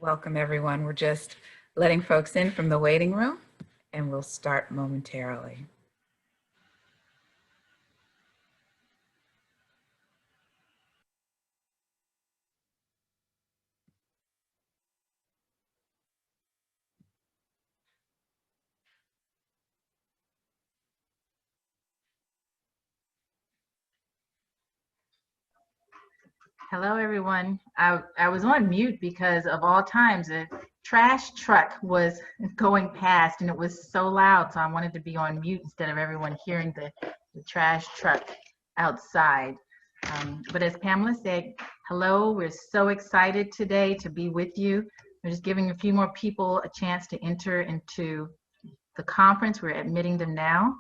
Welcome, everyone. We're just letting folks in from the waiting room, and we'll start momentarily. Hello, everyone. I was on mute because of all times a trash truck was going past and it was so loud. So I wanted to be on mute instead of everyone hearing the trash truck outside. But as Pamela said, hello, we're so excited today to be with you. We're just giving a few more people a chance to enter into the conference. We're admitting them now.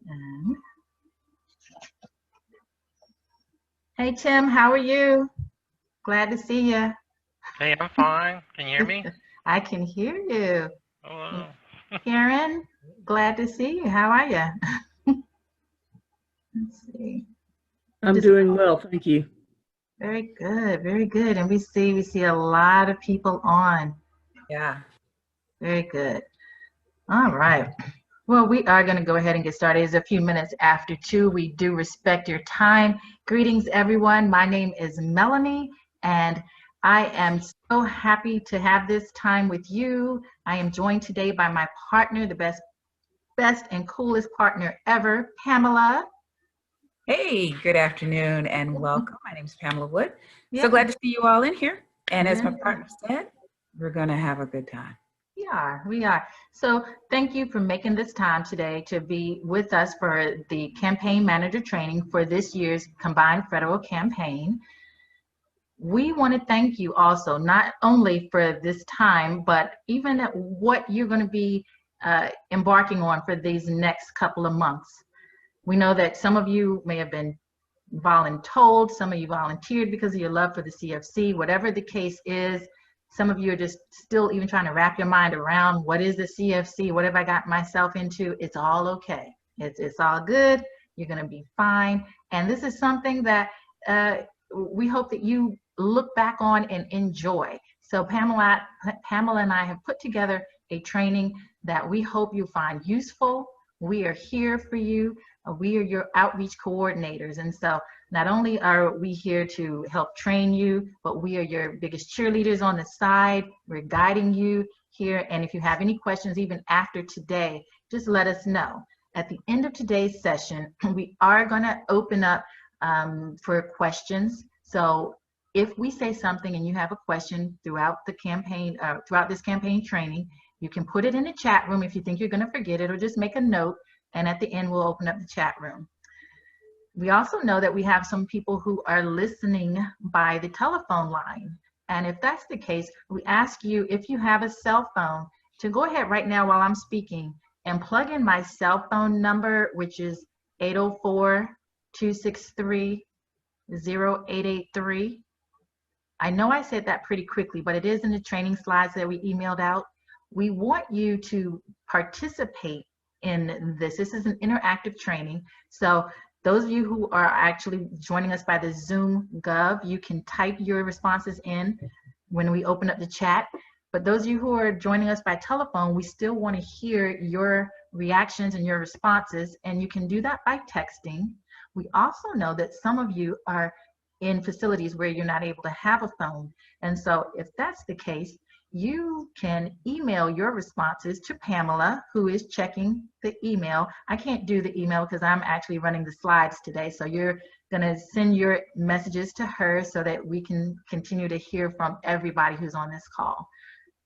And hey, Tim, how are you? Glad to see you. Hey, I'm fine. Can you hear me? I can hear you. Hello. Karen, glad to see you. How are you? Let's see. I'm doing well, thank you. Very good, very good. And we see a lot of people on. Yeah. Very good. All right. Well, we are going to go ahead and get started. It's a few minutes after 2. We do respect your time. Greetings, everyone. My name is Melanie, and I am so happy to have this time with you. I am joined today by my partner, the best and coolest partner ever, Pamela. Hey, good afternoon and welcome. My name is Pamela Wood. Yeah. So glad to see you all in here. And as my Yeah. partner said, we're going to have a good time. We are. So thank you for making this time today to be with us for the campaign manager training for this year's combined federal campaign. We want to thank you also, not only for this time, but even what you're going to be embarking on for these next couple of months. We know that some of you may have been voluntold, some of you volunteered because of your love for the CFC, whatever the case is. Some of you are just still even trying to wrap your mind around what is the CFC, what have I got myself into? It's all okay. It's all good. You're going to be fine. And this is something that we hope that you look back on and enjoy. So Pamela and I have put together a training that we hope you find useful. We are here for you. We are your outreach coordinators. And so not only are we here to help train you, but we are your biggest cheerleaders on the side. We're guiding you here. And if you have any questions, even after today, just let us know. At the end of today's session, we are going to open up for questions. So if we say something and you have a question throughout the campaign, throughout this campaign training, you can put it in the chat room if you think you're going to forget it, or just make a note. And at the end, we'll open up the chat room. We also know that we have some people who are listening by the telephone line. And if that's the case, we ask you, if you have a cell phone, to go ahead right now while I'm speaking and plug in my cell phone number, which is 804-263-0883. I know I said that pretty quickly, but it is in the training slides that we emailed out. We want you to participate in this. This is an interactive training. So those of you who are actually joining us by the Zoom Gov, you can type your responses in when we open up the chat. But those of you who are joining us by telephone, we still want to hear your reactions and your responses, and you can do that by texting. We also know that some of you are in facilities where you're not able to have a phone. And so if that's the case, you can email your responses to Pamela, who is checking the email. I can't do the email because I'm actually running the slides today. So you're going to send your messages to her so that we can continue to hear from everybody who's on this call.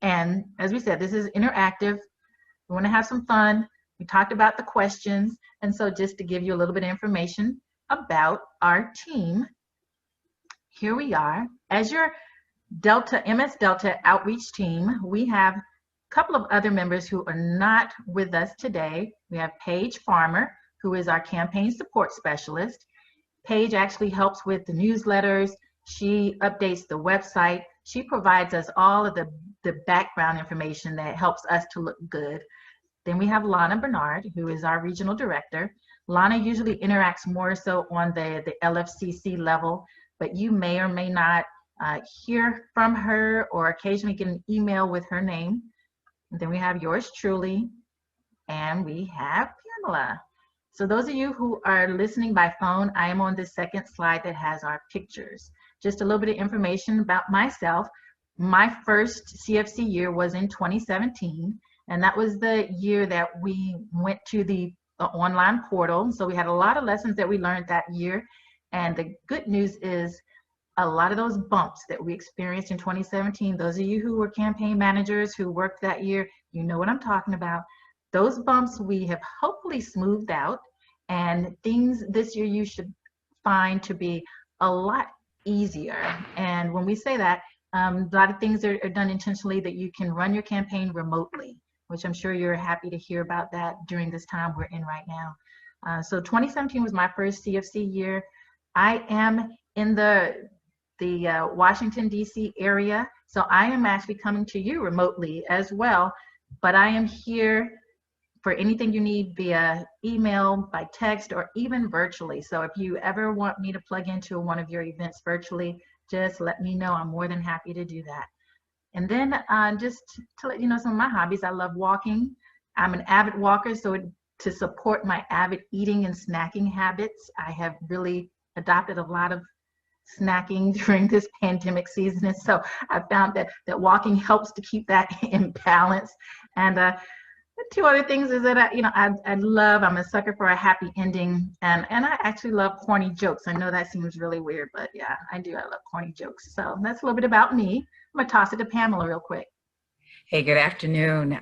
And as we said, this is interactive. We want to have some fun. We talked about the questions. And so just to give you a little bit of information about our team, here we are. As your MS Delta outreach team, we have a couple of other members who are not with us today. We have Paige Farmer, who is our campaign support specialist. Paige actually helps with the newsletters. She updates the website. She provides us all of the background information that helps us to look good. Then we have Lana Bernard, who is our regional director. Lana usually interacts more so on the LFCC level, but you may or may not hear from her or occasionally get an email with her name. And then we have yours truly, and we have Pamela. So those of you who are listening by phone, I am on the second slide that has our pictures. Just a little bit of information about myself. My first CFC year was in 2017, and that was the year that we went to the online portal. So we had a lot of lessons that we learned that year. And the good news is a lot of those bumps that we experienced in 2017, those of you who were campaign managers who worked that year, you know what I'm talking about. Those bumps we have hopefully smoothed out, and things this year you should find to be a lot easier. And when we say that, a lot of things are done intentionally, that you can run your campaign remotely, which I'm sure you're happy to hear about that during this time we're in right now. So 2017 was my first CFC year. I am in the Washington, D.C. area, so I am actually coming to you remotely as well, but I am here for anything you need via email, by text, or even virtually. So if you ever want me to plug into one of your events virtually, just let me know. I'm more than happy to do that. And then just to let you know some of my hobbies, I love walking. I'm an avid walker, so to support my avid eating and snacking habits, I have really adopted a lot of snacking during this pandemic season. And so I found that walking helps to keep that in balance. And two other things is that I'm a sucker for a happy ending, and I actually love corny jokes. I know that seems really weird, but yeah, I love corny jokes. So that's a little bit about me. I'm gonna toss it to Pamela real quick. Hey, good afternoon.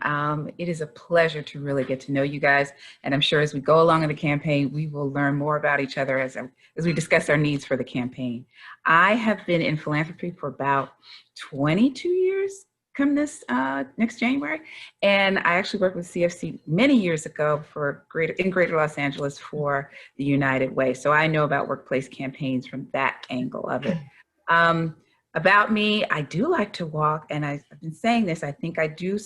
It is a pleasure to really get to know you guys, and I'm sure as we go along in the campaign, we will learn more about each other as we discuss our needs for the campaign. I have been in philanthropy for about 22 years. Come this next January, and I actually worked with CFC many years ago in Greater Los Angeles for the United Way. So I know about workplace campaigns from that angle of it. About me, I do like to walk, and I've been saying this. I think I do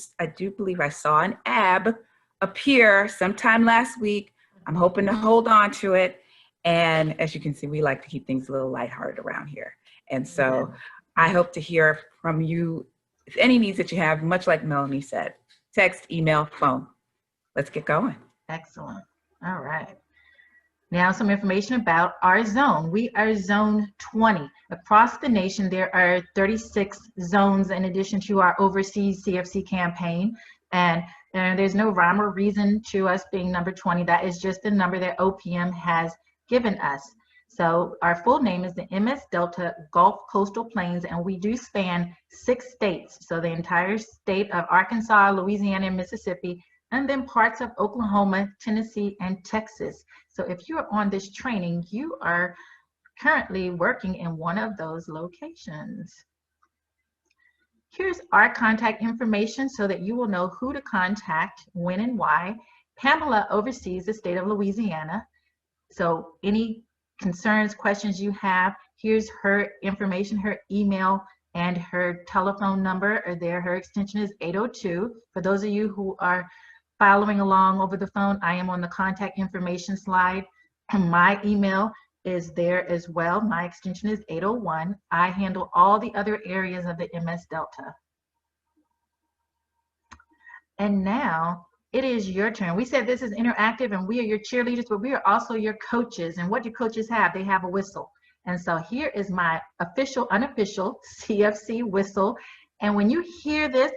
believe I saw an ab appear sometime last week. I'm hoping to hold on to it. And as you can see, we like to keep things a little lighthearted around here. And so I hope to hear from you if any needs that you have, much like Melanie said, text, email, phone. Let's get going. Excellent. All right. Now some information about our zone. We are zone 20. Across the nation, there are 36 zones in addition to our overseas CFC campaign. And there's no rhyme or reason to us being number 20. That is just the number that OPM has given us. So our full name is the MS Delta Gulf Coastal Plains, and we do span 6 states. So the entire state of Arkansas, Louisiana, and Mississippi, and then parts of Oklahoma, Tennessee, and Texas. So if you are on this training, you are currently working in one of those locations. Here's our contact information so that you will know who to contact, when and why. Pamela oversees the state of Louisiana. So any concerns, questions you have, here's her information, her email and her telephone number are there. Her extension is 802. For those of you who are following along over the phone, I am on the contact information slide. And my email is there as well. My extension is 801. I handle all the other areas of the MS Delta. And now it is your turn. We said this is interactive and we are your cheerleaders, but we are also your coaches. And what do coaches have? They have a whistle. And so here is my official, unofficial CFC whistle. And when you hear this,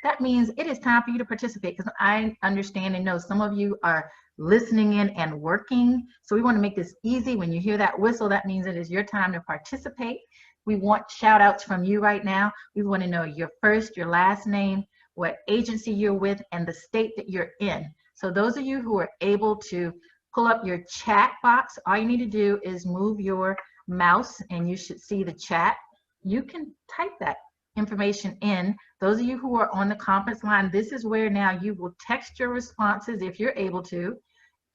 that means it is time for you to participate, because I understand and know some of you are listening in and working. So we want to make this easy. When you hear that whistle, that means it is your time to participate. We want shout outs from you right now. We want to know your first, your last name, what agency you're with, and the state that you're in. So those of you who are able to pull up your chat box, all you need to do is move your mouse and you should see the chat. You can type that information in. Those of you who are on the conference line, this is where now you will text your responses, if you're able to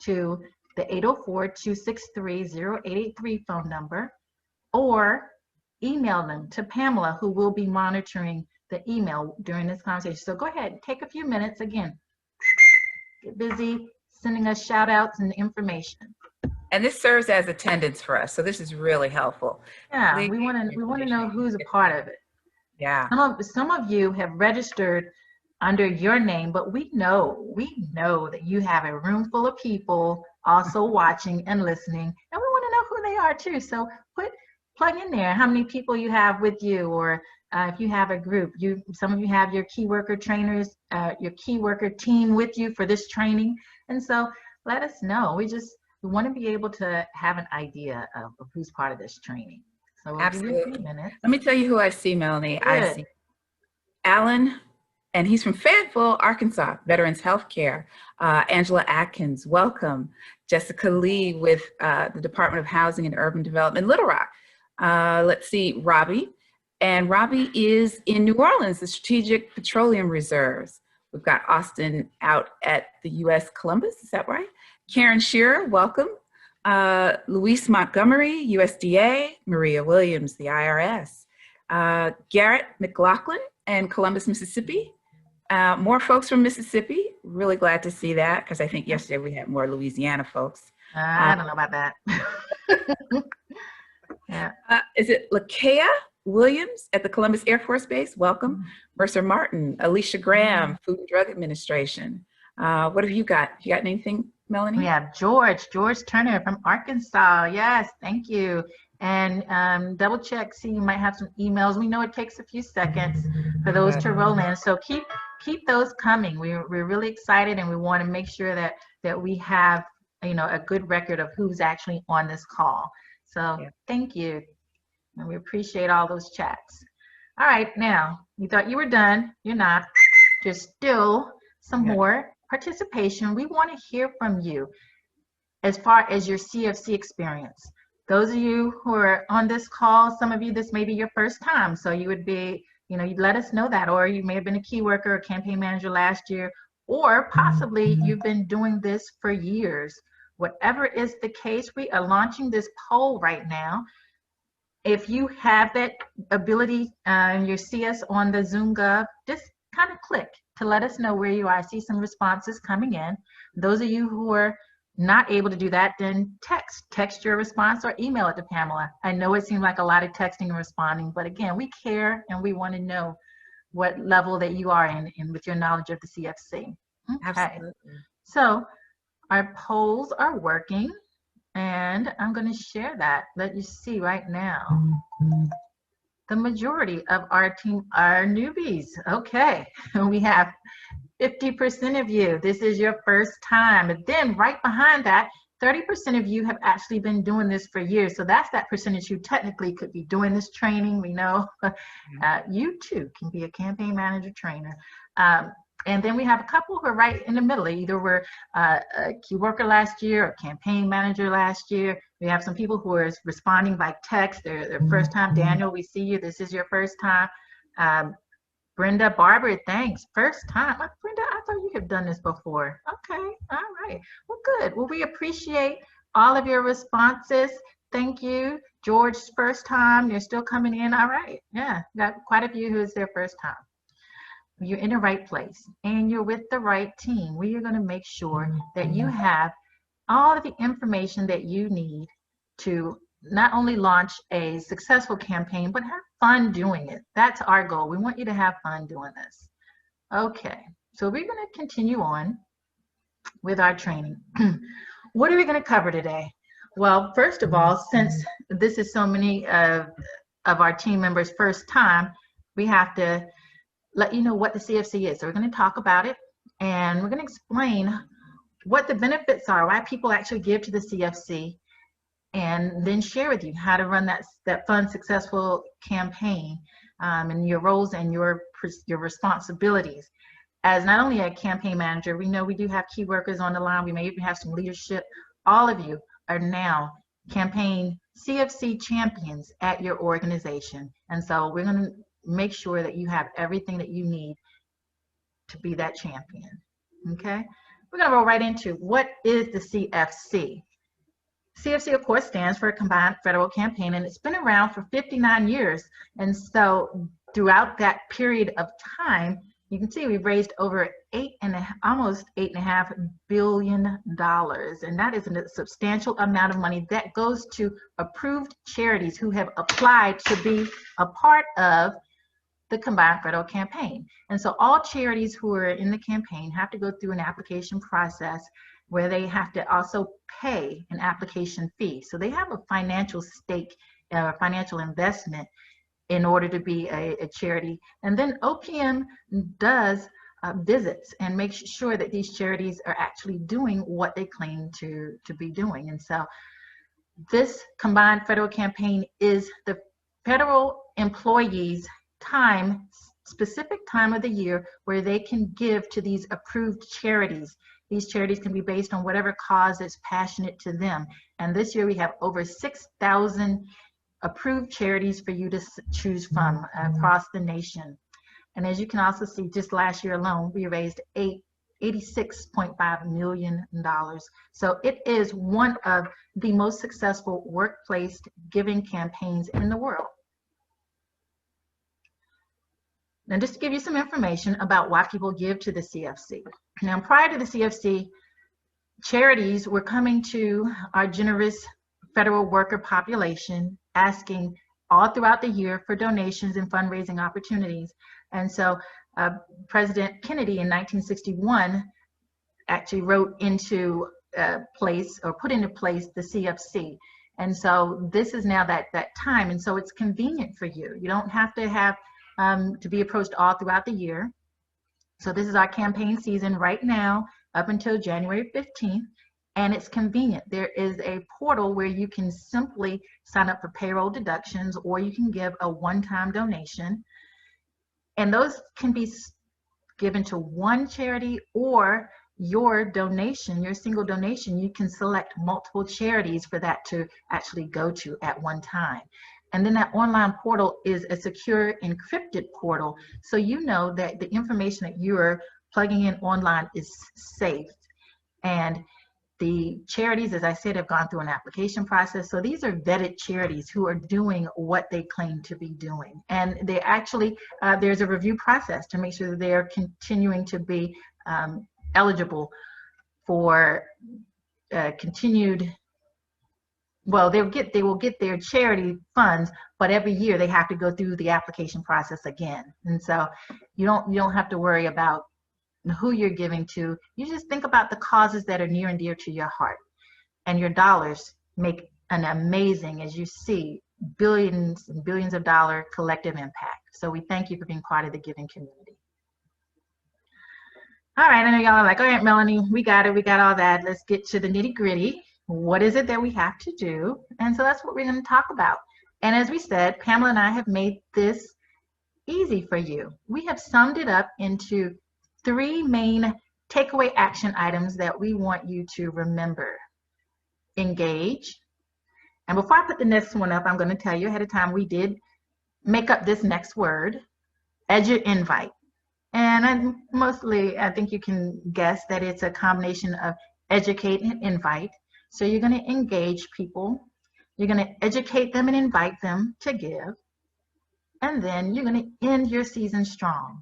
the 804-263-0883 phone number, or email them to Pamela, who will be monitoring the email during this conversation. So go ahead, take a few minutes, again, get busy sending us shout outs and information. And this serves as attendance for us. So this is really helpful. Yeah, Please we want to information. know who's a part of it. Yeah. Some of you have registered under your name, but we know that you have a room full of people also watching and listening, and we want to know who they are too. So plug in there how many people you have with you, or if you have a group, some of you have your key worker trainers, your key worker team with you for this training, and so let us know. We want to be able to have an idea of who's part of this training. So we'll give you a few minutes. Let me tell you who I see, Melanie. Good. I see Alan, and he's from Fayetteville, Arkansas, Veterans Healthcare. Angela Atkins, welcome. Jessica Lee with the Department of Housing and Urban Development, Little Rock. Let's see, Robbie. And Robbie is in New Orleans, the Strategic Petroleum Reserves. We've got Austin out at the U.S. Columbus, is that right? Karen Shearer, welcome. Luis Montgomery, USDA. Maria Williams, the IRS. Garrett McLaughlin and Columbus, Mississippi. More folks from Mississippi. Really glad to see that, because I think yesterday we had more Louisiana folks. I don't know about that. Yeah. Is it Lakea Williams at the Columbus Air Force Base? Welcome. Mercer Martin, Alicia Graham, Food and Drug Administration. What have you got? You got anything, Melanie? We have George Turner from Arkansas. Yes, thank you. And double check, see, you might have some emails. We know it takes a few seconds for those to roll in. So keep those coming. We're really excited, and we want to make sure that we have, a good record of who's actually on this call. So thank you. And we appreciate all those chats. All right, now, you thought you were done. You're not. There's still some more participation. We want to hear from you as far as your CFC experience. Those of you who are on this call, some of you, this may be your first time. So you would be, you'd let us know that, or you may have been a key worker or campaign manager last year, or possibly you've been doing this for years. Whatever is the case, we are launching this poll right now. If you have that ability and you see us on the Zoom Gov, just kind of click to let us know where you are. I see some responses coming in. Those of you who are not able to do that, then text your response or email it to Pamela. I know it seems like a lot of texting and responding, but again, we care and we want to know what level that you are in with your knowledge of the CFC. Okay. Absolutely. So our polls are working, and I'm going to share that. Let you see right now. The majority of our team are newbies. Okay, we have 50% of you. This is your first time. And then right behind that, 30% of you have actually been doing this for years. So that's that percentage who technically could be doing this training. We know you too can be a campaign manager trainer. And then we have a couple who are right in the middle. They either were a key worker last year or campaign manager last year. We have some people who are responding by text. Their first time. Daniel, we see you. This is your first time. Brenda, Barbara, thanks. First time. Brenda, I thought you have done this before. Okay, all right. Well, good. Well, we appreciate all of your responses. Thank you. George's first time. You're still coming in. All right. Yeah, got quite a few who is their first time. You're in the right place and you're with the right team. We are going to make sure that you have all of the information that you need to not only launch a successful campaign, but have fun doing it. That's our goal. We want you to have fun doing this. Okay, so we're going to continue on with our training. What are we going to cover today? Well, first of all, since this is so many of our team members' first time, we have to let you know what the CFC is. So we're going to talk about it, and we're going to explain what the benefits are, why people actually give to the CFC, and then share with you how to run that fun, successful campaign, and your roles and your responsibilities. As not only a campaign manager, we know we do have key workers on the line. We may even have some leadership. All of you are now campaign CFC champions at your organization. And so we're going to make sure that you have everything that you need to be that champion. Okay? We're going to roll right into what is the CFC. CFC, of course, stands for Combined Federal Campaign, and it's been around for 59 years. And so throughout that period of time, you can see we've raised over almost $8.5 billion, and that is a substantial amount of money that goes to approved charities who have applied to be a part of the combined federal campaign. And so all charities who are in the campaign have to go through an application process where they have to also pay an application fee. So they have a financial stake, financial investment in order to be a charity. And then OPM does visits and makes sure that these charities are actually doing what they claim to be doing. And so this combined federal campaign is the federal employees' specific time of the year where they can give to these approved charities. These charities can be based on whatever cause is passionate to them. And this year we have over 6,000 approved charities for you to choose from across the nation. And as you can also see, just last year alone, we raised $86.5 million. So it is one of the most successful workplace giving campaigns in the world. Now, just to give you some information about why people give to the CFC. Now, prior to the CFC, charities were coming to our generous federal worker population, asking all throughout the year for donations and fundraising opportunities. And so President Kennedy in 1961 actually wrote into place or put into place the CFC. And so this is now that time. And so it's convenient for you. You don't have to have to be approached all throughout the year. So this is our campaign season right now up until January 15th. And it's convenient. There is a portal where you can simply sign up for payroll deductions, or you can give a one-time donation. And those can be given to one charity, or your donation, your single donation, you can select multiple charities for that to actually go to at one time. And then that online portal is a secure encrypted portal. So you know that the information that you're plugging in online is safe. And the charities, as I said, have gone through an application process. So these are vetted charities who are doing what they claim to be doing. And they actually, there's a review process to make sure that they're continuing to be eligible for continued, well, they will get their charity funds, but every year they have to go through the application process again. And so you don't have to worry about who you're giving to. You just think about the causes that are near and dear to your heart, and your dollars make an amazing, as you see, billions and billions of dollar collective impact. So we thank you for being part of the giving community. All right, I know y'all are like, all right, Melanie, we got it, we got all that. Let's get to the nitty gritty. What is it that we have to do? And so that's what we're going to talk about. And as we said, Pamela and I have made this easy for you. We have summed it up into 3 main takeaway action items that we want you to remember. Engage. And before I put the next one up, I'm going to tell you ahead of time, we did make up this next word, invite. And I think you can guess that it's a combination of educate and invite. So you're going to engage people, you're going to educate them and invite them to give, and then you're going to end your season strong.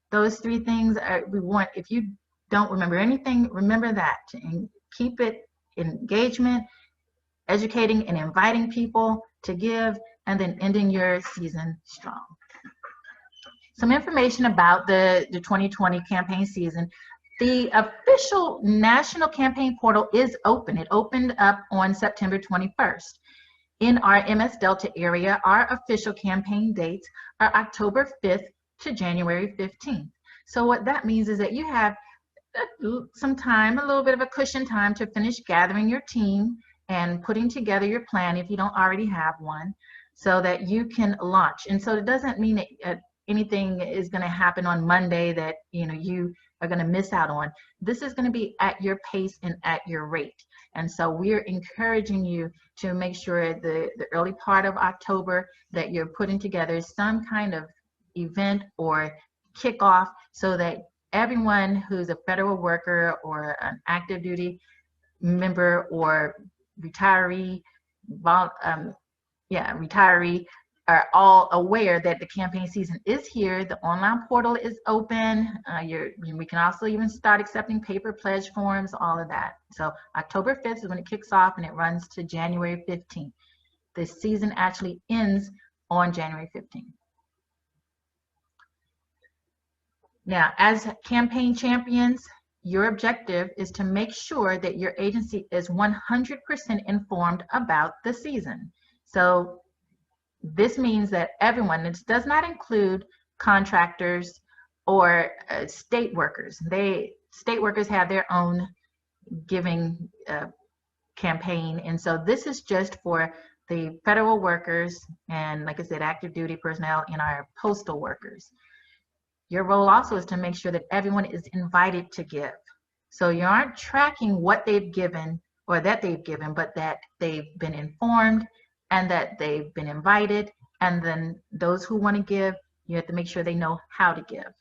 Those 3 things we want. If you don't remember anything, remember that. And keep it engagement, educating and inviting people to give, and then ending your season strong. Some information about the 2020 campaign season. The official national campaign portal is open. It opened up on September 21st. In our MS Delta area, our official campaign dates are October 5th to January 15th. So what that means is that you have some time, a little bit of a cushion time to finish gathering your team and putting together your plan if you don't already have one, so that you can launch. And so it doesn't mean that anything is going to happen on Monday that you are going to miss out on. This is going to be at your pace and at your rate. And so we're encouraging you to make sure the early part of October that you're putting together some kind of event or kickoff, so that everyone who's a federal worker or an active duty member or retiree, retiree are all aware that the campaign season is here. The online portal is open. We can also even start accepting paper pledge forms, all of that. So October 5th is when it kicks off, and it runs to January 15th. The season actually ends on January 15th. Now, as campaign champions, your objective is to make sure that your agency is 100% informed about the season. So this means that everyone, this does not include contractors or state workers. State workers have their own giving campaign, and so this is just for the federal workers and, like I said, active duty personnel and our postal workers. Your role also is to make sure that everyone is invited to give. So you aren't tracking what they've given or that they've given, but that they've been informed and that they've been invited. And then those who want to give, you have to make sure they know how to give.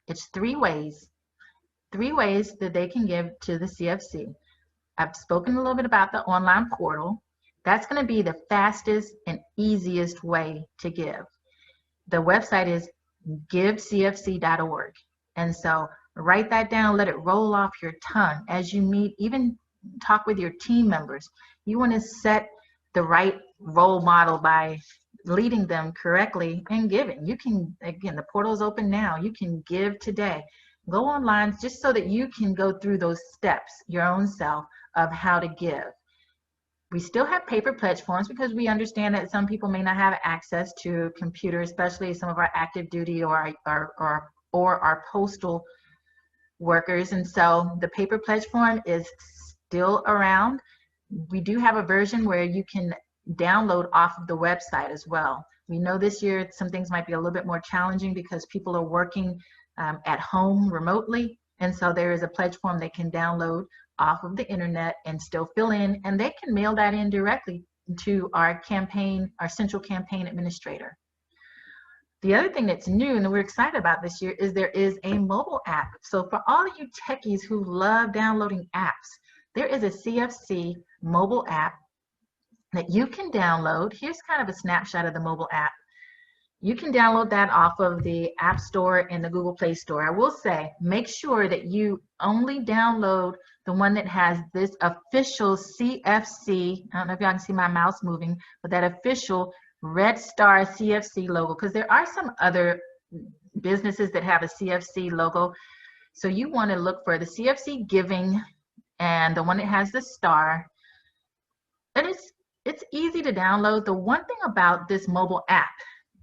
It's three ways that they can give to the CFC. I've spoken a little bit about the online portal. That's going to be the fastest and easiest way to give. The website is givecfc.org. And so write that down, let it roll off your tongue as you meet, even talk with your team members. You want to set the right role model by leading them correctly and giving. You can, again, the portal is open now. You can give today. Go online just so that you can go through those steps, your own self, of how to give. We still have paper pledge forms because we understand that some people may not have access to a computer, especially some of our active duty or our postal workers. And so the paper pledge form is still around. We do have a version where you can download off of the website as well. We know this year some things might be a little bit more challenging because people are working at home remotely. And so there is a pledge form they can download off of the internet and still fill in, and they can mail that in directly to our campaign, our central campaign administrator. The other thing that's new and that we're excited about this year is there is a mobile app. So for all of you techies who love downloading apps, there is a CFC mobile app that you can download. Here's kind of a snapshot of the mobile app. You can download that off of the App Store and the Google Play Store. I will say, make sure that you only download the one that has this official CFC, I don't know if y'all can see my mouse moving, but that official red star CFC logo, because there are some other businesses that have a CFC logo. So you want to look for the CFC Giving and the one that has the star. And it's easy to download. The one thing about this mobile app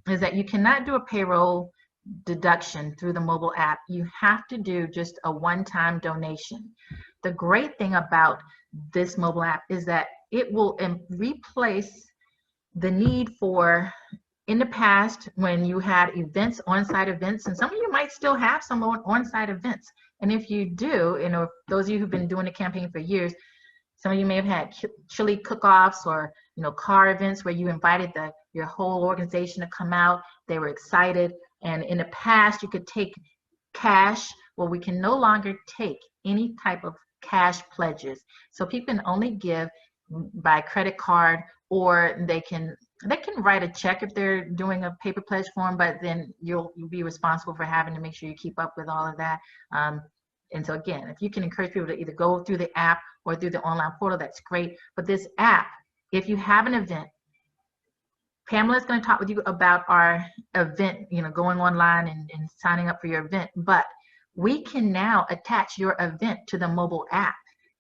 is that you cannot do a payroll deduction through the mobile app. You have to do just a one-time donation. The great thing about this mobile app is that it will replace the need for, in the past, when you had events, on-site events, and some of you might still have some on-site events. And if you do, you know, those of you who've been doing the campaign for years, some of you may have had chili cook-offs or, you know, car events where you invited your whole organization to come out. They were excited. And in the past, you could take cash. Well, we can no longer take any type of cash pledges. So people can only give by credit card, or they can write a check if they're doing a paper pledge form, but then you'll be responsible for having to make sure you keep up with all of that. And so again, if you can encourage people to either go through the app or through the online portal, that's great. But this app, if you have an event, Pamela is going to talk with you about our event, you know, going online and signing up for your event. But we can now attach your event to the mobile app,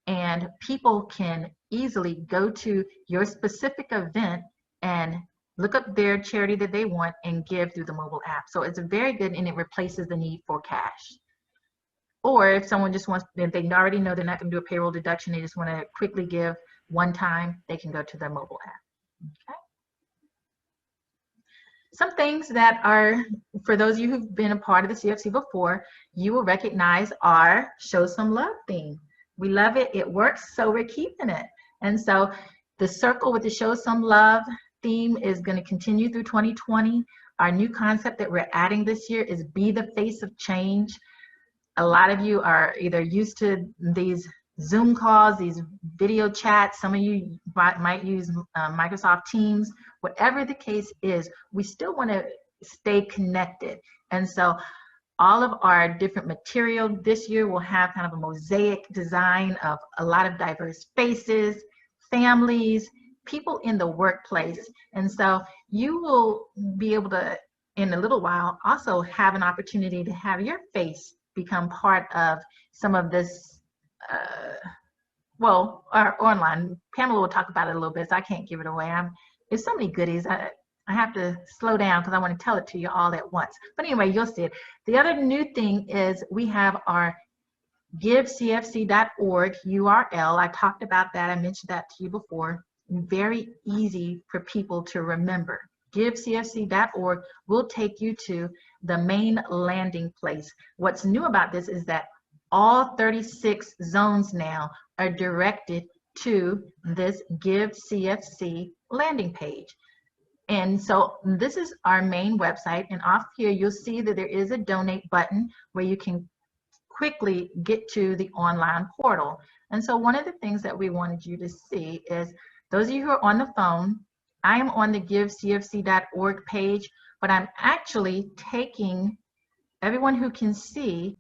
and people can easily go to your specific event and look up their charity that they want and give through the mobile app. So it's very good, and it replaces the need for cash. Or if someone just wants, if they already know they're not going to do a payroll deduction, they just want to quickly give one time, they can go to their mobile app. Okay. Some things that are, for those of you who've been a part of the CFC before, you will recognize our Show Some Love theme. We love it. It works, so we're keeping it. And so the circle with the Show Some Love theme is going to continue through 2020. Our new concept that we're adding this year is Be the Face of Change. A lot of you are either used to these Zoom calls, these video chats. Some of you might use Microsoft Teams. Whatever the case is, we still want to stay connected. And so all of our different material this year will have kind of a mosaic design of a lot of diverse faces, families, people in the workplace. And so you will be able to, in a little while, also have an opportunity to have your face become part of some of this, or online. Pamela will talk about it a little bit, so I can't give it away. There's so many goodies. I have to slow down because I want to tell it to you all at once. But anyway, you'll see it. The other new thing is we have our givecfc.org URL. I talked about that. I mentioned that to you before. Very easy for people to remember. Givecfc.org will take you to the main landing place. What's new about this is that all 36 zones now are directed to this Give CFC landing page. And so this is our main website, and off here you'll see that there is a donate button where you can quickly get to the online portal. And so one of the things that we wanted you to see is, those of you who are on the phone, I am on the givecfc.org page, but I'm actually taking everyone who can see,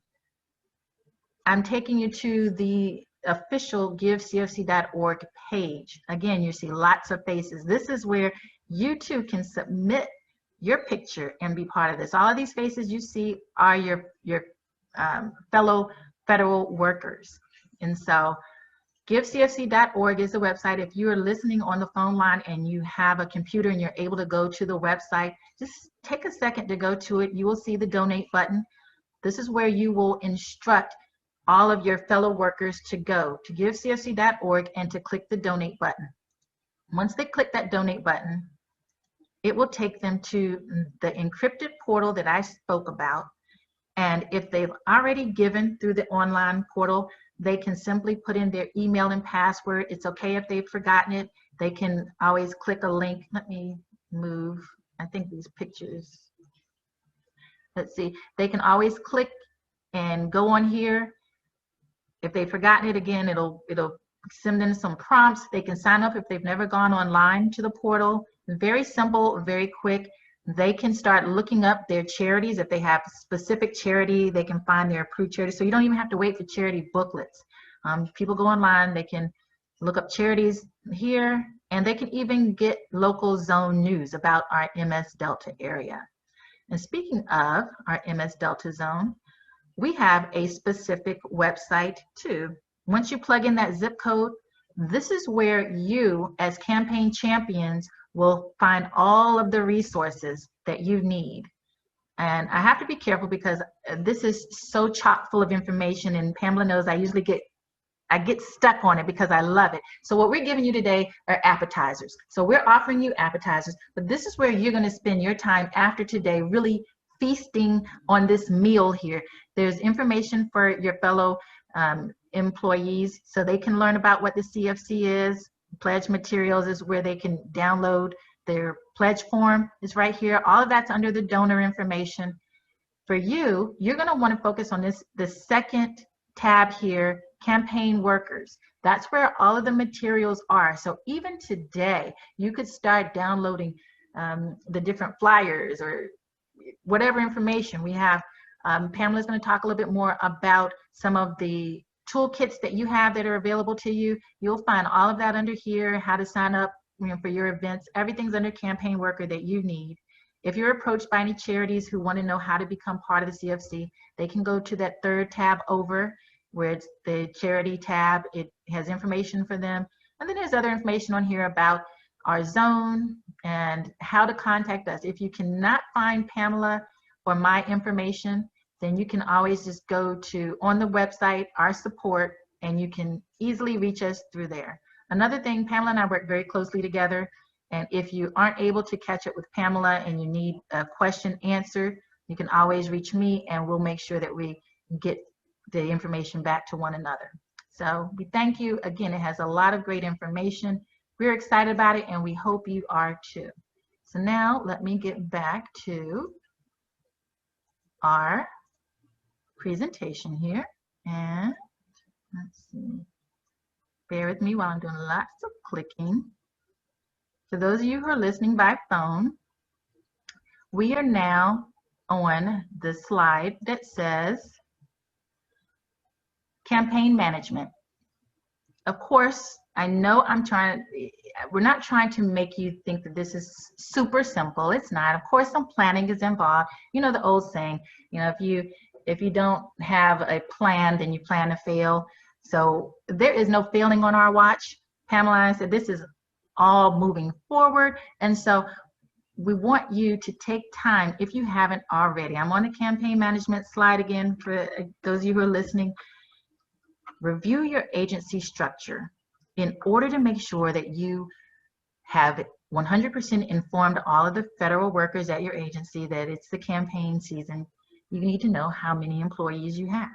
I'm taking you to the official givecfc.org page. Again, you see lots of faces. This is where you too can submit your picture and be part of this. All of these faces you see are your fellow federal workers. And so givecfc.org is the website. If you are listening on the phone line and you have a computer and you're able to go to the website, just take a second to go to it. You will see the donate button. This is where you will instruct all of your fellow workers to go to givecfc.org and to click the donate button. Once they click that donate button, it will take them to the encrypted portal that I spoke about. And if they've already given through the online portal, they can simply put in their email and password. It's okay if they've forgotten it. They can always click a link. Let me move. I think these pictures. Let's see. They can always click and go on here. If they've forgotten it, again, it'll send them some prompts. They can sign up if they've never gone online to the portal. Very simple, very quick. They can start looking up their charities. If they have specific charity, they can find their approved charity. So you don't even have to wait for charity booklets. People go online, they can look up charities here, and they can even get local zone news about our MS Delta area. And speaking of our MS Delta zone, we have a specific website too. Once you plug in that zip code, this is where you, as campaign champions, will find all of the resources that you need. And I have to be careful because this is so chock full of information, and Pamela knows I usually get stuck on it because I love it. So what we're giving you today are appetizers. So we're offering you appetizers, but this is where you're going to spend your time after today really feasting on this meal here. There's information for your fellow employees so they can learn about what the CFC is. Pledge materials is where they can download their pledge form. Is right here. All of that's under the donor information. For you, you're going to want to focus on the second tab here, campaign workers. That's where all of the materials are. So even today, you could start downloading the different flyers or whatever information we have. Pamela's going to talk a little bit more about some of the toolkits that you have that are available to you. You'll find all of that under here, how to sign up for your events. Everything's under campaign worker that you need. If you're approached by any charities who want to know how to become part of the CFC, they can go to that third tab over where it's the charity tab. It has information for them. And then there's other information on here about our zone and how to contact us. If you cannot find Pamela or my information, then you can always just go to, on the website, our support, and you can easily reach us through there. Another thing, Pamela and I work very closely together, and if you aren't able to catch up with Pamela and you need a question answered, you can always reach me and we'll make sure that we get the information back to one another. So we thank you. Again, it has a lot of great information. We're excited about it and we hope you are too. So now let me get back to our presentation here, and let's see. Bear with me while I'm doing lots of clicking. For those of you who are listening by phone, we are now on the slide that says campaign management. Of course, I know we're not trying to make you think that this is super simple. It's not. Of course, some planning is involved. You know the old saying, if you don't have a plan, then you plan to fail. So there is no failing on our watch. Pamela said this is all moving forward. And so we want you to take time, if you haven't already. I'm on the campaign management slide again for those of you who are listening. Review your agency structure in order to make sure that you have 100% informed all of the federal workers at your agency that it's the campaign season. You need to know how many employees you have.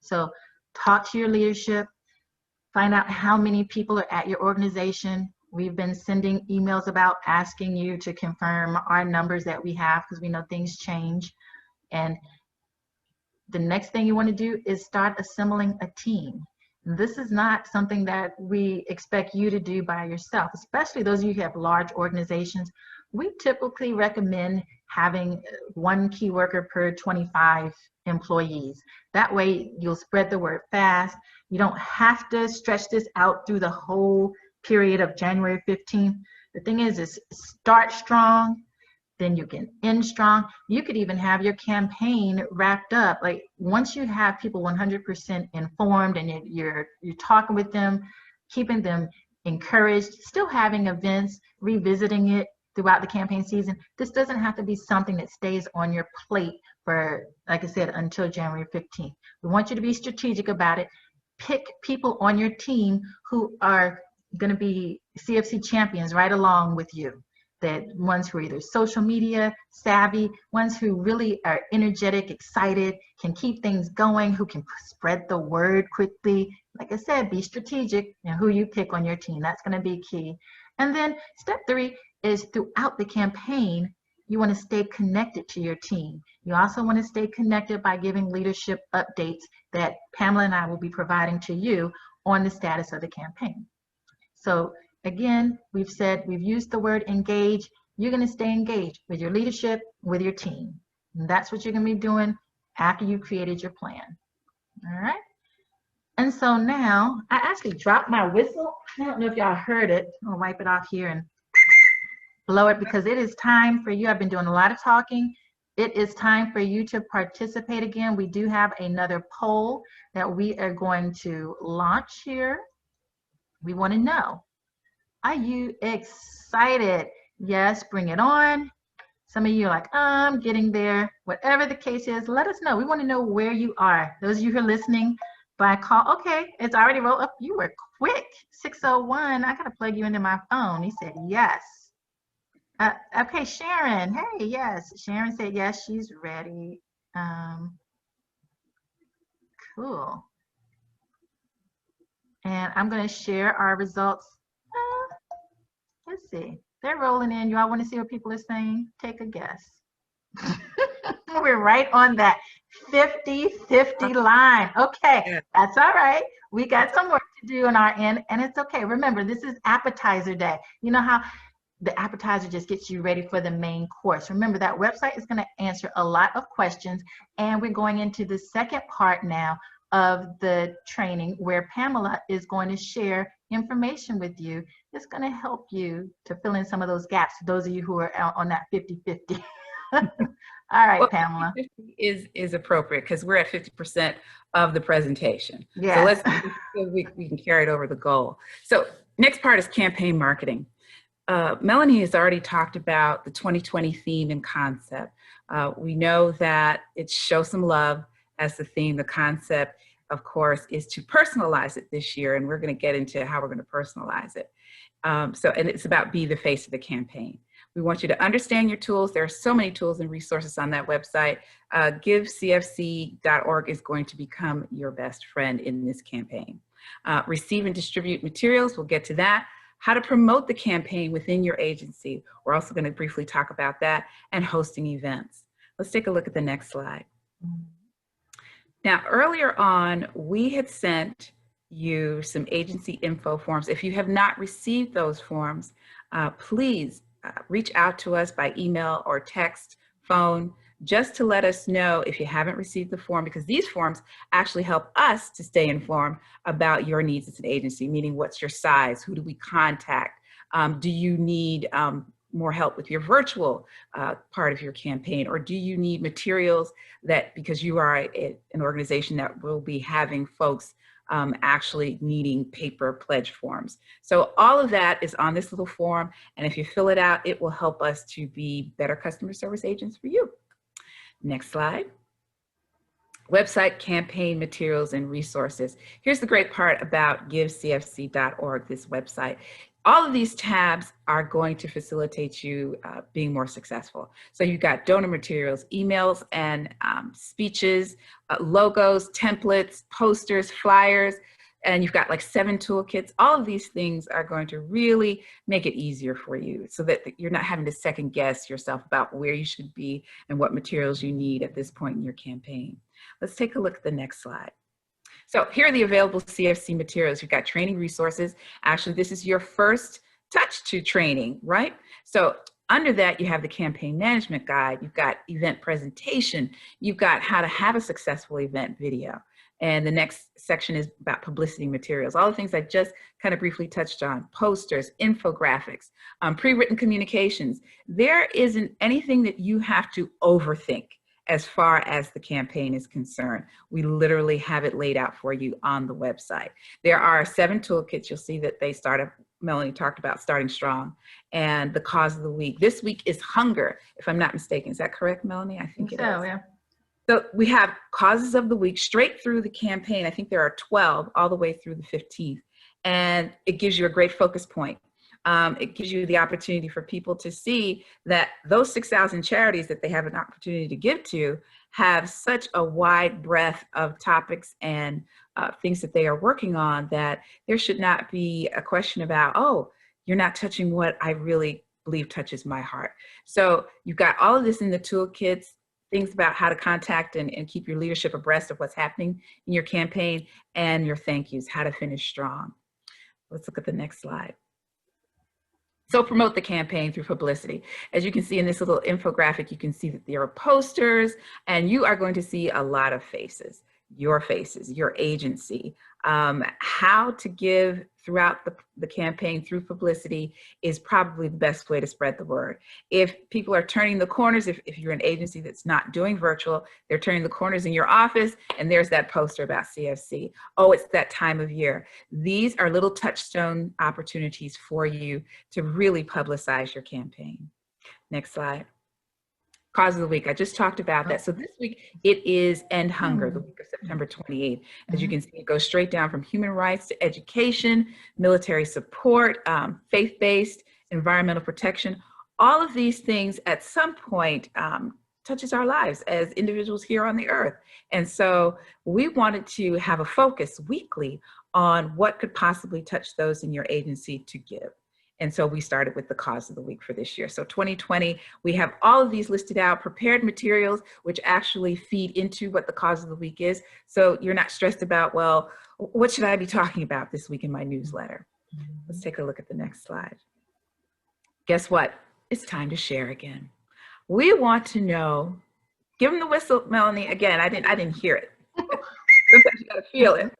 So talk to your leadership, find out how many people are at your organization. We've been sending emails about asking you to confirm our numbers that we have because we know things change. And the next thing you want to do is start assembling a team. This is not something that we expect you to do by yourself, especially those of you who have large organizations. We typically recommend having one key worker per 25 employees. That way you'll spread the word fast. You don't have to stretch this out through the whole period of January 15th. The thing is start strong, then you can end strong. You could even have your campaign wrapped up. Like once you have people 100% informed and you're talking with them, keeping them encouraged, still having events, revisiting it throughout the campaign season. This doesn't have to be something that stays on your plate for, like I said, until January 15th. We want you to be strategic about it. Pick people on your team who are going to be CFC champions right along with you. That ones who are either social media savvy, ones who really are energetic, excited, can keep things going, who can spread the word quickly. Like I said, be strategic in who you pick on your team. That's going to be key. And then step 3 is throughout the campaign, you want to stay connected to your team. You also want to stay connected by giving leadership updates that Pamela and I will be providing to you on the status of the campaign. So again, we've used the word engage. You're going to stay engaged with your leadership, with your team. And that's what you're going to be doing after you created your plan. All right. And so now I actually dropped my whistle. I don't know if y'all heard it. I'll wipe it off here and blow it because it is time for you. I've been doing a lot of talking. It is time for you to participate again. We do have another poll that we are going to launch here. We want to know, are you excited? Yes, bring it on. Some of you are like, I'm getting there. Whatever the case is, let us know. We want to know where you are. Those of you who are listening by call, okay, it's already rolled up. You were quick. 601, I got to plug you into my phone. He said yes. Okay, Sharon, hey, yes. Sharon said yes, she's ready. Cool. And I'm going to share our results. Let's see. They're rolling in. You all want to see what people are saying? Take a guess. We're right on that 50-50 line. Okay, that's all right. We got some work to do on our end, and it's okay. Remember, this is appetizer day. You know how the appetizer just gets you ready for the main course. Remember, that website is going to answer a lot of questions, and we're going into the second part now of the training where Pamela is going to share information with you. It's going to help you to fill in some of those gaps, those of you who are on that 50-50. All right, well, Pamela. 50 is appropriate because we're at 50% of the presentation. Yes. So let's we can carry it over the goal. So next part is campaign marketing. Melanie has already talked about the 2020 theme and concept. We know that it's show some love as the theme. The concept, of course, is to personalize it this year, and we're going to get into how we're going to personalize it. And it's about be the face of the campaign. We want you to understand your tools. There are so many tools and resources on that website. GiveCFC.org is going to become your best friend in this campaign. Receive and distribute materials, we'll get to that. How to promote the campaign within your agency. We're also going to briefly talk about that, and hosting events. Let's take a look at the next slide. Now, earlier on, we had sent you some agency info forms. If you have not received those forms, please reach out to us by email or text, phone, just to let us know if you haven't received the form, because these forms actually help us to stay informed about your needs as an agency, meaning what's your size, who do we contact, do you need more help with your virtual part of your campaign, or do you need materials that, because you are an organization that will be having folks actually needing paper pledge forms. So all of that is on this little form, and if you fill it out, it will help us to be better customer service agents for you. Next slide. Website, campaign materials, and resources. Here's the great part about givecfc.org, this website. All of these tabs are going to facilitate you being more successful. So you've got donor materials, emails and speeches, logos, templates, posters, flyers, and you've got like 7 toolkits. All of these things are going to really make it easier for you so that you're not having to second guess yourself about where you should be and what materials you need at this point in your campaign. Let's take a look at the next slide. So here are the available CFC materials. You've got training resources. Actually, this is your first touch to training, right? So under that, you have the campaign management guide. You've got event presentation. You've got how to have a successful event video. And the next section is about publicity materials, all the things I just kind of briefly touched on: posters, infographics, pre-written communications. There isn't anything that you have to overthink as far as the campaign is concerned. We literally have it laid out for you on the website. There are 7 toolkits. You'll see that they started, Melanie talked about starting strong, and the cause of the week. This week is hunger, if I'm not mistaken. Is that correct, Melanie? I think it is. Yeah. So we have causes of the week straight through the campaign. I think there are 12 all the way through the 15th. And it gives you a great focus point. It gives you the opportunity for people to see that those 6,000 charities that they have an opportunity to give to have such a wide breadth of topics and things that they are working on, that there should not be a question about, oh, you're not touching what I really believe touches my heart. So you've got all of this in the toolkits, things about how to contact and keep your leadership abreast of what's happening in your campaign, and your thank yous, how to finish strong. Let's look at the next slide. So promote the campaign through publicity. As you can see in this little infographic, you can see that there are posters, and you are going to see a lot of faces, your agency. How to give throughout the campaign through publicity is probably the best way to spread the word. If people are turning the corners, if you're an agency that's not doing virtual, they're turning the corners in your office, and there's that poster about CFC. Oh, it's that time of year. These are little touchstone opportunities for you to really publicize your campaign. Next slide. Cause of the week. I just talked about that. So this week it is End Hunger, the week of September 28th. As you can see, it goes straight down from human rights to education, military support, faith-based, environmental protection. All of these things at some point touches our lives as individuals here on the earth. And so we wanted to have a focus weekly on what could possibly touch those in your agency to give. And so we started with the cause of the week for this year. So 2020, we have all of these listed out, prepared materials, which actually feed into what the cause of the week is. So you're not stressed about, well, what should I be talking about this week in my newsletter? Let's take a look at the next slide. Guess what? It's time to share again. We want to know, give them the whistle, Melanie. Again, I didn't hear it. Sometimes you gotta feel it.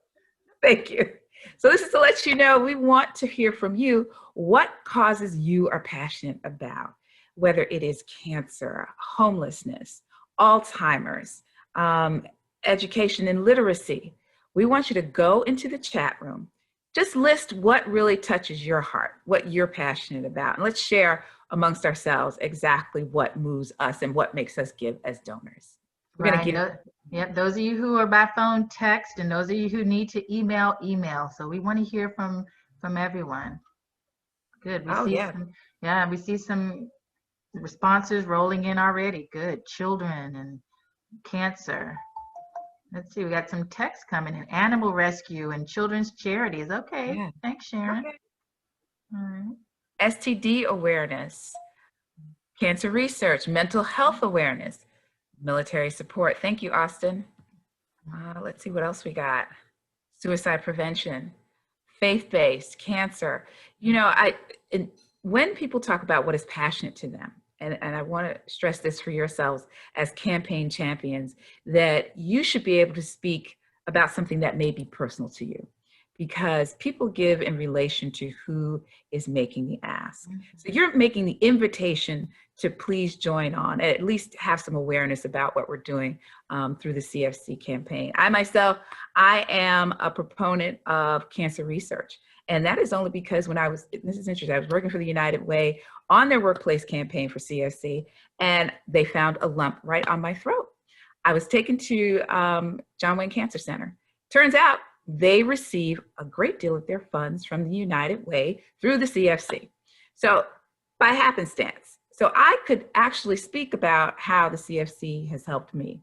Thank you. So this is to let you know, we want to hear from you what causes you are passionate about, whether it is cancer, homelessness, Alzheimer's, education and literacy. We want you to go into the chat room, just list what really touches your heart, what you're passionate about, and let's share amongst ourselves exactly what moves us and what makes us give as donors. We're going to give. Yep, those of you who are by phone, text, and those of you who need to email. So we want to hear from everyone. Good. We see some responses rolling in already. Good. Children and cancer. Let's see, we got some text coming in. Animal rescue and children's charities. Okay. Yeah. Thanks, Sharon. Okay. All right. STD awareness, cancer research, mental health awareness, military support. Thank you, Austin. Let's see what else we got. suicide prevention, faith-based, cancer. And when people talk about what is passionate to them, and I want to stress this for yourselves as campaign champions, that you should be able to speak about something that may be personal to you, because people give in relation to who is making the ask. So you're making the invitation to please join on, at least have some awareness about what we're doing through the CFC campaign. I am a proponent of cancer research. And that is only because this is interesting, I was working for the United Way on their workplace campaign for CFC, and they found a lump right on my throat. I was taken to John Wayne Cancer Center. Turns out they receive a great deal of their funds from the United Way through the CFC. So by happenstance. So I could actually speak about how the CFC has helped me.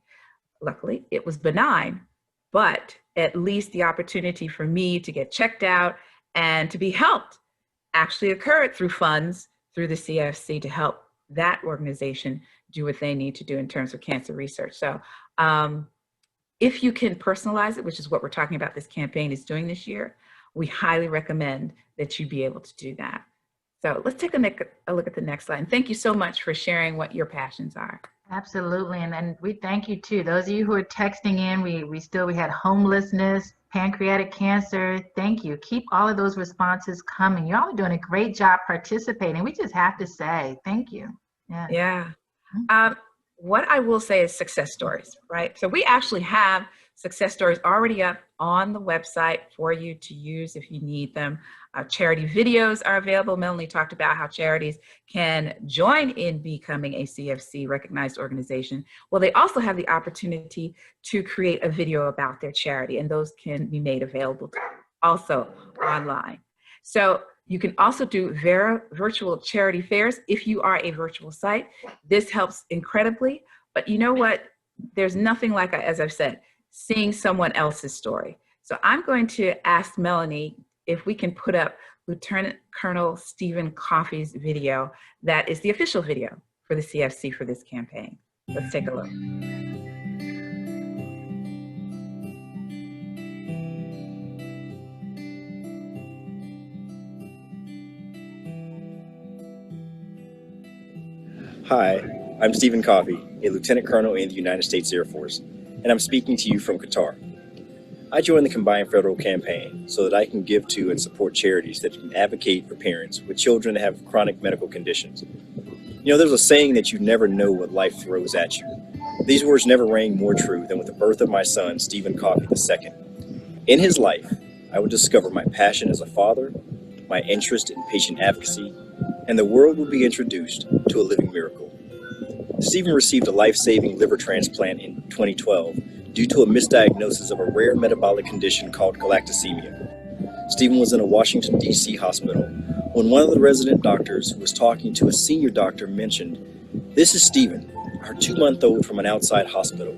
Luckily, it was benign, but at least the opportunity for me to get checked out and to be helped actually occurred through funds through the CFC to help that organization do what they need to do in terms of cancer research. So if you can personalize it, which is what we're talking about this campaign is doing this year, we highly recommend that you be able to do that. So let's take a look at the next slide. And thank you so much for sharing what your passions are. Absolutely, and we thank you too. Those of you who are texting in, we had homelessness, pancreatic cancer. Thank you. Keep all of those responses coming. Y'all are doing a great job participating. We just have to say thank you. Yeah. What I will say is success stories, right? So we actually have success stories already up on the website for you to use if you need them. Charity videos are available. Melanie talked about how charities can join in becoming a CFC recognized organization. Well, they also have the opportunity to create a video about their charity, and those can be made available also online. So you can also do virtual charity fairs if you are a virtual site. This helps incredibly, but you know what? There's nothing like, as I've said, seeing someone else's story. So I'm going to ask Melanie if we can put up Lieutenant Colonel Stephen Coffey's video. That is the official video for the CFC for this campaign. Let's take a look. Hi, I'm Stephen Coffey, a Lieutenant Colonel in the United States Air Force, and I'm speaking to you from Qatar. I joined the Combined Federal Campaign so that I can give to and support charities that can advocate for parents with children that have chronic medical conditions. You know, there's a saying that you never know what life throws at you. These words never rang more true than with the birth of my son, Stephen Coffey II. In his life, I would discover my passion as a father, my interest in patient advocacy, and the world would be introduced to a living miracle. Stephen received a life-saving liver transplant in 2012 due to a misdiagnosis of a rare metabolic condition called galactosemia. Stephen was in a Washington, D.C. hospital when one of the resident doctors who was talking to a senior doctor mentioned, "This is Stephen, our 2-month-old from an outside hospital,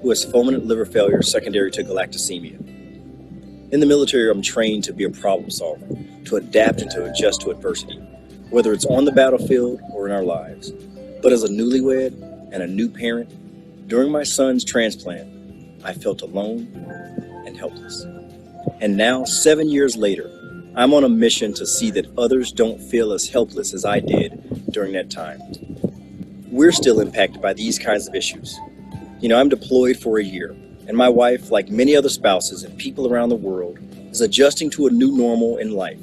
who has fulminant liver failure secondary to galactosemia." In the military, I'm trained to be a problem solver, to adapt and to adjust to adversity, whether it's on the battlefield or in our lives. But as a newlywed and a new parent, during my son's transplant, I felt alone and helpless. And now, 7 years later, I'm on a mission to see that others don't feel as helpless as I did during that time. We're still impacted by these kinds of issues. You know, I'm deployed for a year, and my wife, like many other spouses and people around the world, is adjusting to a new normal in life.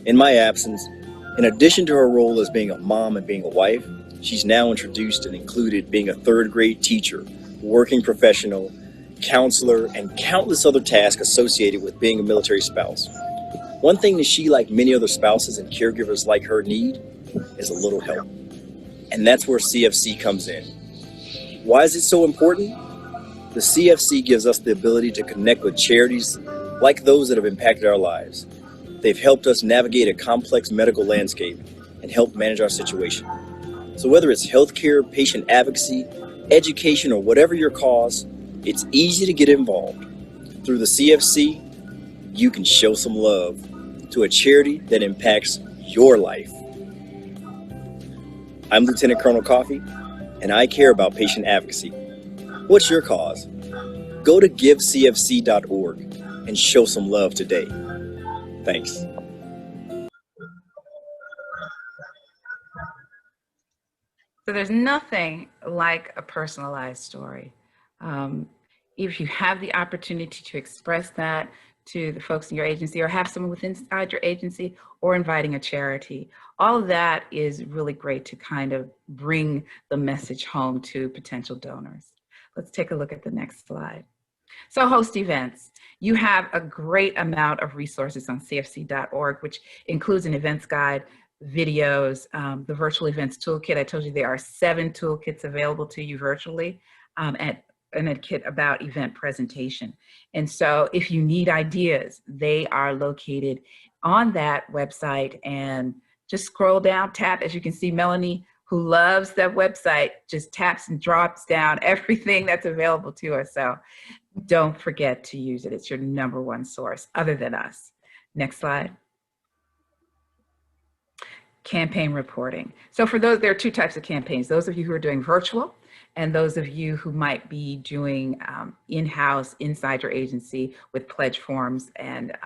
In my absence, in addition to her role as being a mom and being a wife, she's now introduced and included being a third-grade teacher, working professional, counselor, and countless other tasks associated with being a military spouse. One thing that she, like many other spouses and caregivers like her, need is a little help. And that's where CFC comes in. Why is it so important? The CFC gives us the ability to connect with charities like those that have impacted our lives. They've helped us navigate a complex medical landscape and help manage our situation. So whether it's healthcare, patient advocacy, education, or whatever your cause, it's easy to get involved. Through the CFC, you can show some love to a charity that impacts your life. I'm Lieutenant Colonel Coffey, and I care about patient advocacy. What's your cause? Go to givecfc.org and show some love today. Thanks. So there's nothing like a personalized story. If you have the opportunity to express that to the folks in your agency, or have someone within inside your agency, or inviting a charity, all of that is really great to kind of bring the message home to potential donors. Let's take a look at the next slide. So host events. You have a great amount of resources on cfc.org, which includes an events guide, videos, the virtual events toolkit. I told you there are 7 toolkits available to you virtually, and a kit about event presentation. And so if you need ideas, they are located on that website, and just scroll down, tap. As you can see, Melanie, who loves that website, just taps and drops down everything that's available to us. So don't forget to use it. It's your #1 source other than us. Next slide. Campaign reporting. So for those, there are 2 types of campaigns. Those of you who are doing virtual, and those of you who might be doing in-house inside your agency with pledge forms. And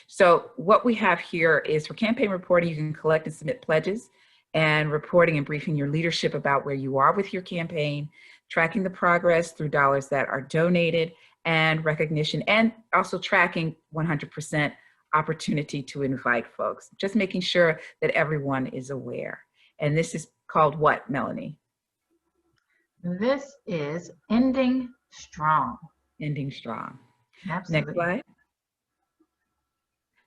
so what we have here is, for campaign reporting, you can collect and submit pledges, and reporting and briefing your leadership about where you are with your campaign, tracking the progress through dollars that are donated, and recognition, and also tracking 100% opportunity to invite folks, just making sure that everyone is aware. And this is called what, Melanie? This is ending strong. Ending strong. Absolutely. Next slide.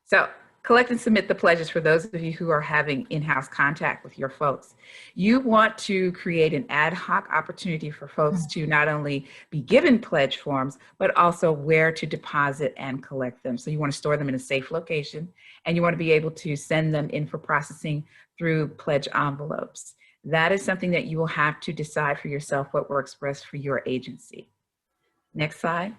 So collect and submit the pledges for those of you who are having in-house contact with your folks. You want to create an ad hoc opportunity for folks to not only be given pledge forms, but also where to deposit and collect them. So you want to store them in a safe location, and you want to be able to send them in for processing through pledge envelopes. That is something that you will have to decide for yourself what works best for your agency. Next slide.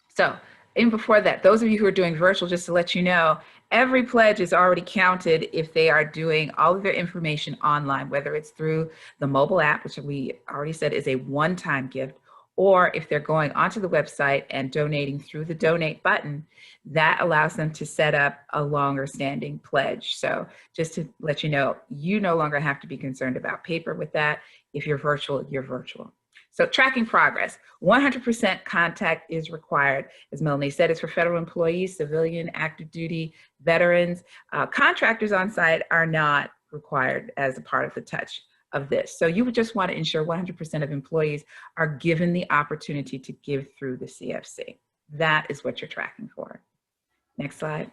So even before that, those of you who are doing virtual, just to let you know, every pledge is already counted if they are doing all of their information online, whether it's through the mobile app, which we already said is a one-time gift, or if they're going onto the website and donating through the donate button, that allows them to set up a longer standing pledge. So just to let you know, you no longer have to be concerned about paper with that. If you're virtual, you're virtual. So tracking progress, 100% contact is required. As Melanie said, it's for federal employees, civilian, active duty, veterans. Contractors on site are not required as a part of the touch of this. So you would just want to ensure 100% of employees are given the opportunity to give through the CFC. That is what you're tracking for. Next slide.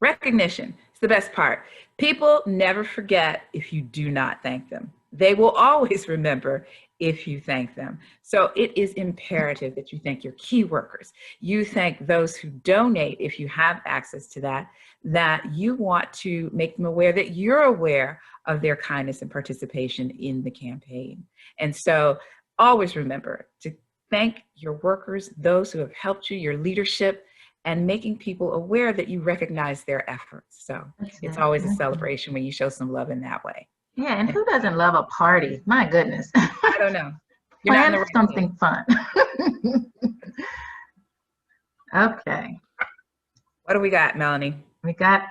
Recognition is the best part. People never forget if you do not thank them. They will always remember if you thank them. So it is imperative that you thank your key workers. You thank those who donate if you have access to that, that you want to make them aware that you're aware of their kindness and participation in the campaign. And so always remember to thank your workers, those who have helped you, your leadership, and making people aware that you recognize their efforts. So it's always a celebration when you show some love in that way. Yeah, and who doesn't love a party? My goodness. I don't know. You're Plan not in the right something place. fun. Okay, What do we got, Melanie? we got,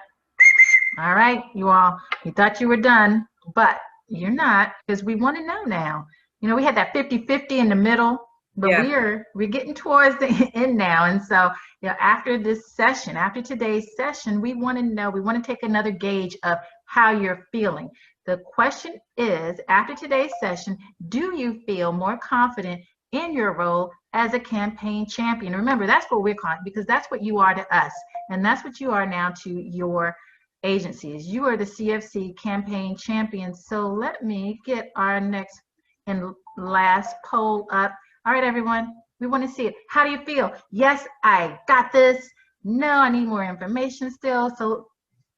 all right, you all, you thought you were done, but you're not, because we want to know now. You know, we had that 50-50 in the middle, but Yeah. we're getting towards the end now. And so, you know, after this session, after today's session, we want to know, we want to take another gauge of how you're feeling. The question is, after today's session, do you feel more confident in your role as a campaign champion? Remember, that's what we're calling, because that's what you are to us. And that's what you are now to your agencies. You are the CFC campaign champion. So let me get our next and last poll up. All right, everyone, we want to see it. How do you feel? Yes, I got this. No, I need more information still. So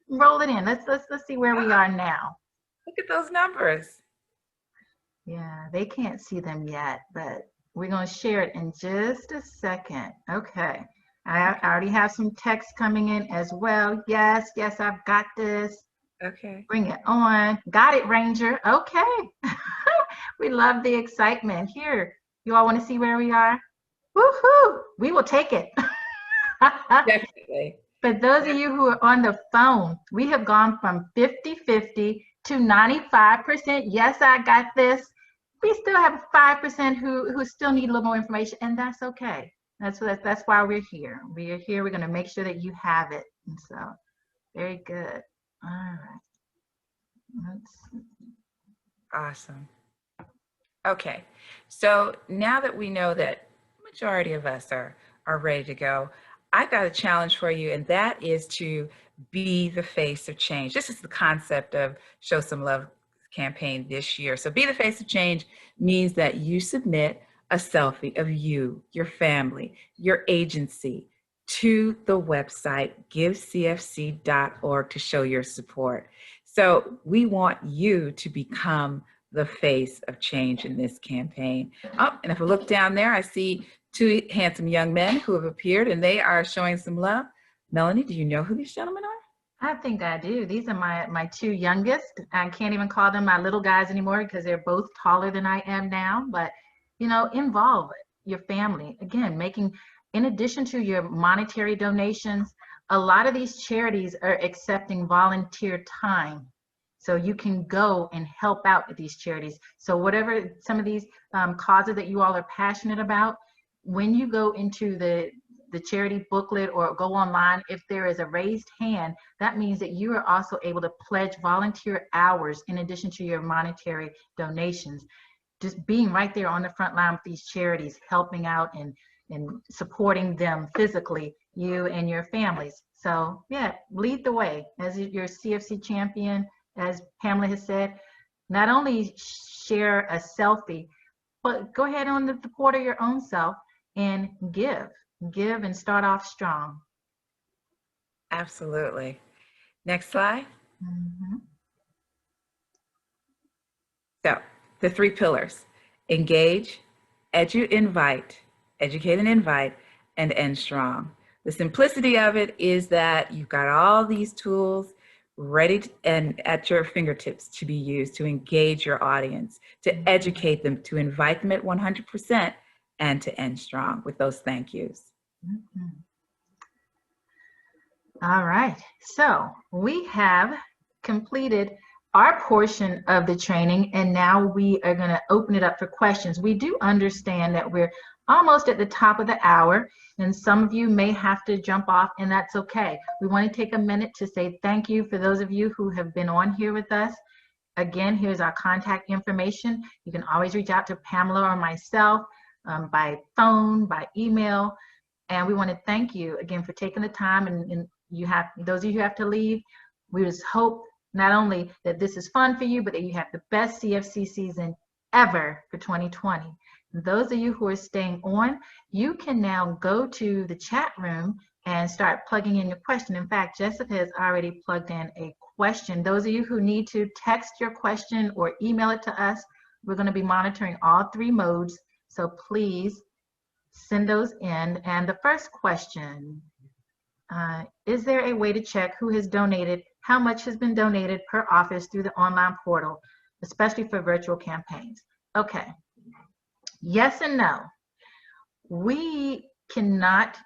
roll it in. Let's see where we are now. Look at those numbers. Yeah, they can't see them yet, but we're going to share it in just a second. Okay. I already have some text coming in as well. Yes, I've got this. Okay. Bring it on. Got it, Ranger. Okay. We love the excitement. Here, you all want to see where we are? Woohoo! We will take it. Definitely. For those of you who are on the phone, we have gone from 50-50 to 95%. Yes, I got this. We still have 5% who still need a little more information, and that's okay. That's why we're here. We are here. We're going to make sure that you have it. And so, very good. All right. Let's see. Awesome. Okay. So now that we know that majority of us are ready to go, I've got a challenge for you, and that is to be the face of change. This is the concept of Show Some Love campaign this year. So be the face of change means that you submit a selfie of you, your family, your agency to the website givecfc.org to show your support. So we want you to become the face of change in this campaign. Oh, and if I look down there, I see two handsome young men who have appeared, and they are showing some love. Melanie, do you know who these gentlemen are? I think I do. These are my two youngest. I can't even call them my little guys anymore because they're both taller than I am now. But, you know, involve your family. Again, in addition to your monetary donations, a lot of these charities are accepting volunteer time. So you can go and help out at these charities. So whatever some of these causes that you all are passionate about, when you go into the charity booklet or go online, if there is a raised hand, that means that you are also able to pledge volunteer hours in addition to your monetary donations. Just being right there on the front line with these charities, helping out and supporting them physically, you and your families. So yeah, lead the way as your CFC champion. As Pamela has said, not only share a selfie, but go ahead on the portal your own self and give and start off strong. Absolutely. Next slide. Mm-hmm. So the three pillars: engage, invite, educate and invite, and end strong. The simplicity of it is that you've got all these tools ready and at your fingertips to be used to engage your audience, to educate them, to invite them at 100%, and to end strong with those thank yous. Mm-hmm. All right, so we have completed our portion of the training, and now we are going to open it up for questions. We do understand that we're almost at the top of the hour, and some of you may have to jump off, and that's okay. We want to take a minute to say thank you for those of you who have been on here with us. Again, here's our contact information. You can always reach out to Pamela or myself by phone, by email, and we want to thank you again for taking the time. And you have, those of you who have to leave, we just hope not only that this is fun for you, but that you have the best CFC season ever for 2020. Those of you who are staying on, you can now go to the chat room and start plugging in your question. In fact, Jessica has already plugged in a question. Those of you who need to text your question or email it to us, we're going to be monitoring all three modes. So please send those in. And the first question, is there a way to check who has donated, how much has been donated per office through the online portal, especially for virtual campaigns? Okay. Yes and no. We cannot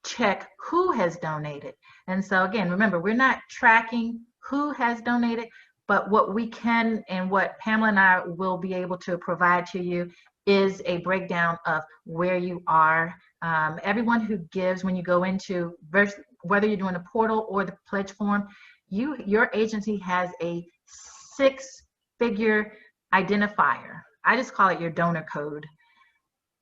check who has donated. And so again, remember, we're not tracking who has donated, but what we can and what Pamela and I will be able to provide to you is a breakdown of where you are. Everyone who gives, when you go into, whether you're doing a portal or the pledge form, your agency has a 6-figure identifier. I just call it your donor code.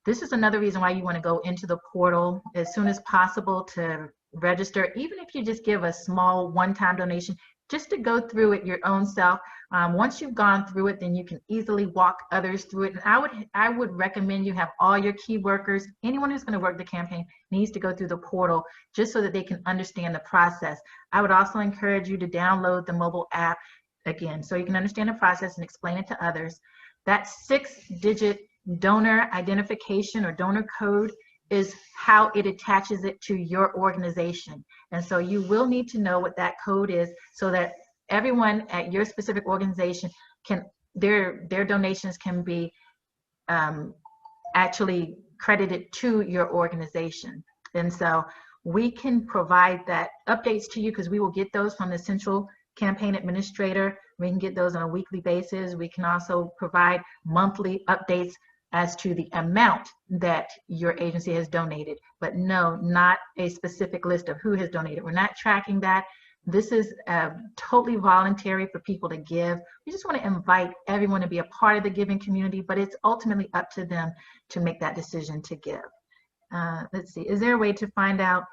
This is another reason why you want to go into the portal as soon as possible to register, even if you just give a small one-time donation, just to go through it your own self. Once you've gone through it, then you can easily walk others through it. And I would recommend you have all your key workers, anyone who's going to work the campaign needs to go through the portal just so that they can understand the process. I would also encourage you to download the mobile app again, so you can understand the process and explain it to others. That 6-digit donor identification or donor code is how it attaches it to your organization. And so you will need to know what that code is so that everyone at your specific organization can, their donations can be actually credited to your organization. And so we can provide that updates to you because we will get those from the central campaign administrator. We can get those on a weekly basis. We can also provide monthly updates as to the amount that your agency has donated, but no, not a specific list of who has donated. We're not tracking that. This is totally voluntary for people to give. We just want to invite everyone to be a part of the giving community, but it's ultimately up to them to make that decision to give. Let's see, is there a way to find out?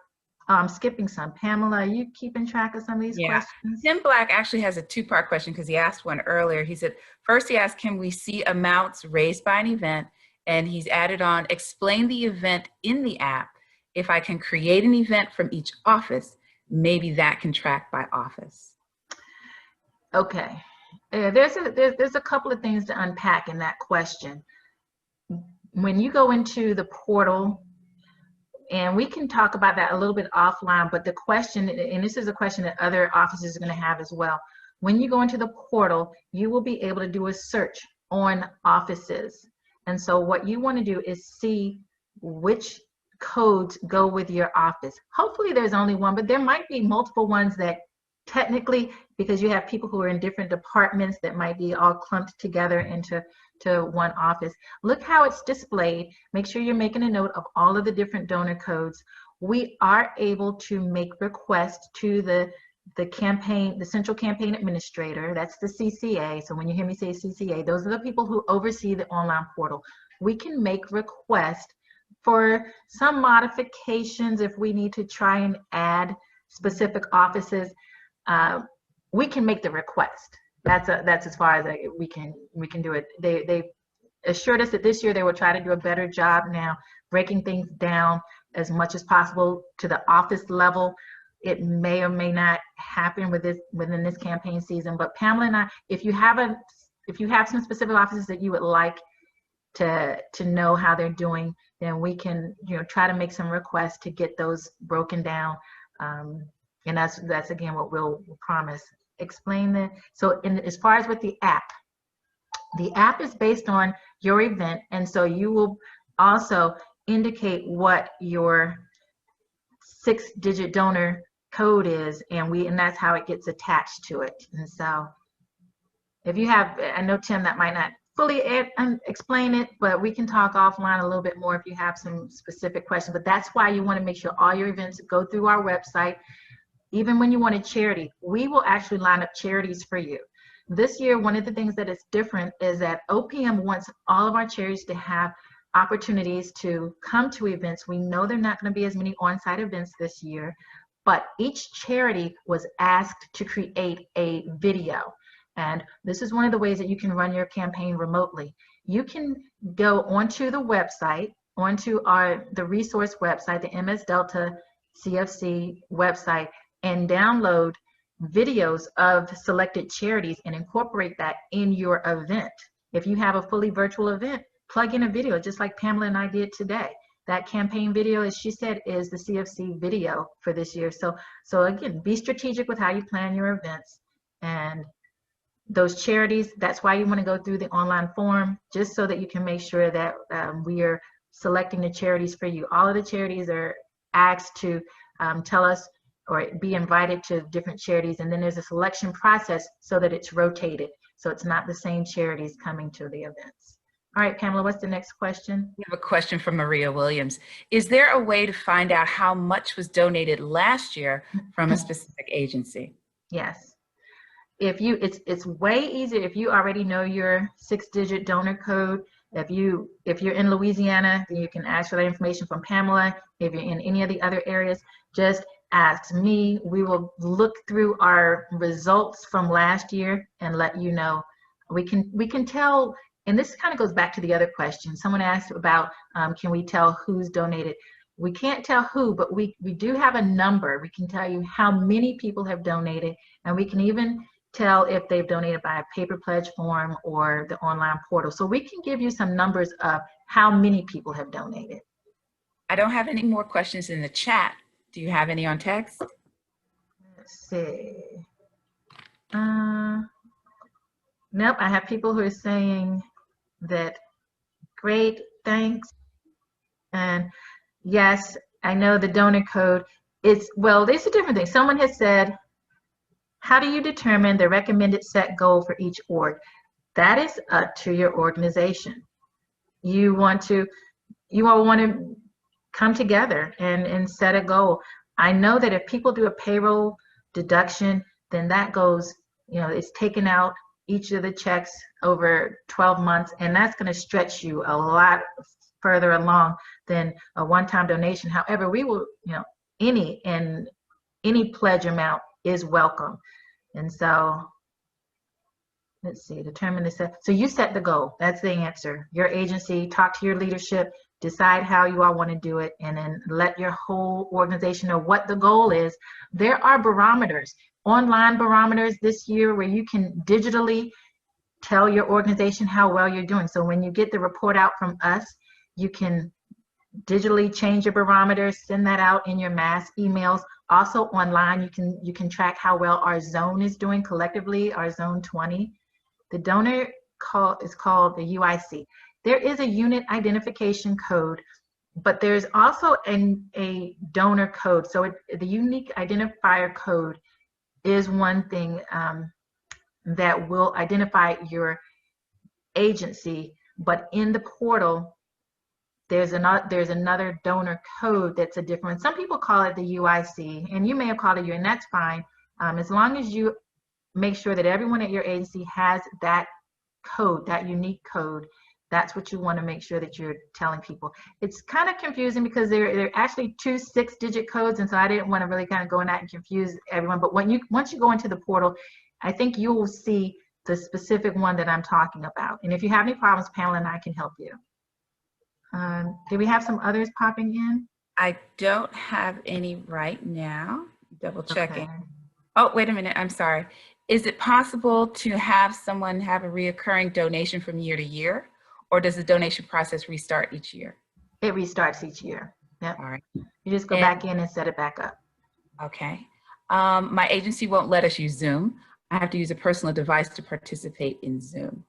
I'm skipping some. Pamela, are you keeping track of some of these questions? Tim Black actually has a two-part question because he asked one earlier. He said, first he asked, can we see amounts raised by an event? And he's added on, explain the event in the app. If I can create an event from each office, maybe that can track by office. Okay, there's a couple of things to unpack in that question. When you go into the portal, and we can talk about that a little bit offline, but the question, and this is a question that other offices are going to have as well. When you go into the portal, you will be able to do a search on offices. And so what you want to do is see which codes go with your office. Hopefully there's only one, but there might be multiple ones that technically, because you have people who are in different departments that might be all clumped together into one office. Look how it's displayed. Make sure you're making a note of all of the different donor codes. We are able to make requests to the campaign, the central campaign administrator. That's the CCA. So when you hear me say CCA, those are the people who oversee the online portal. We can make requests for some modifications if we need to try and add specific offices. We can make the request. That's as far as we can do it. They assured us that this year they will try to do a better job now breaking things down as much as possible to the office level. It may or may not happen within this campaign season, but Pamela and I, if you have some specific offices that you would like to know how they're doing, then we can try to make some requests to get those broken down. And that's again what we'll promise. Explain that. So as far as with the app is based on your event, and so you will also indicate what your 6-digit donor code is, and that's how it gets attached to it. And so if you have, I know Tim, that might not fully explain it, but we can talk offline a little bit more if you have some specific questions. But that's why you want to make sure all your events go through our website. Even when you want a charity, we will actually line up charities for you. This year, one of the things that is different is that OPM wants all of our charities to have opportunities to come to events. We know there are not going to be as many on-site events this year, but each charity was asked to create a video. And this is one of the ways that you can run your campaign remotely. You can go onto the website, onto the resource website, the MS Delta CFC website, and download videos of selected charities and incorporate that in your event. If you have a fully virtual event, plug in a video, just like Pamela and I did today. That campaign video, as she said, is the CFC video for this year. So again, be strategic with how you plan your events. And those charities, that's why you want to go through the online form, just so that you can make sure that we are selecting the charities for you. All of the charities are asked to tell us or be invited to different charities, and then there's a selection process so that it's rotated, so it's not the same charities coming to the events. All right, Pamela, what's the next question? We have a question from Maria Williams. Is there a way to find out how much was donated last year from a specific agency? Yes. It's way easier if you already know your 6-digit donor code. If you're in Louisiana, then you can ask for that information from Pamela. If you're in any of the other areas, just ask me. We will look through our results from last year and let you know. We can tell, and this kind of goes back to the other question. Someone asked about can we tell who's donated? We can't tell who, but we do have a number. We can tell you how many people have donated, and we can even tell if they've donated by a paper pledge form or the online portal. So we can give you some numbers of how many people have donated. I don't have any more questions in the chat. Do you have any on text? Let's see. Nope, I have people who are saying that great, thanks. And yes, I know the donor code is, well, there's a different thing. Someone has said, how do you determine the recommended set goal for each org? That is up to your organization. You all want to come together and set a goal. I know that if people do a payroll deduction, then that goes, it's taken out each of the checks over 12 months, and that's going to stretch you a lot further along than a one-time donation. However, we will, any pledge amount is welcome. And so let's see, determine the set. So you set the goal. That's the answer. Your agency, talk to your leadership, decide how you all want to do it, and then let your whole organization know what the goal is. There are barometers, online barometers this year where you can digitally tell your organization how well you're doing. So when you get the report out from us, you can digitally change your barometer, send that out in your mass emails. Also online, you can track how well our zone is doing collectively, our zone 20. The donor call is called the UIC. There is a unit identification code, but there's also a donor code. So the unique identifier code is one thing that will identify your agency, but in the portal, there's another donor code that's a different one. Some people call it the UIC, and you may have called it and that's fine. As long as you make sure that everyone at your agency has that code, that unique code, that's what you want to make sure that you're telling people. It's kind of confusing because there are actually 2 6-digit codes, and so I didn't want to really kind of go in that and confuse everyone. But once you go into the portal, I think you will see the specific one that I'm talking about. And if you have any problems, Pamela and I can help you. Do we have some others popping in? I don't have any right now. Double checking. Okay. Oh, wait a minute. I'm sorry. Is it possible to have someone have a reoccurring donation from year to year, or does the donation process restart each year? It restarts each year. Yep. All right. You just go back in and set it back up. Okay. My agency won't let us use Zoom. I have to use a personal device to participate in Zoom.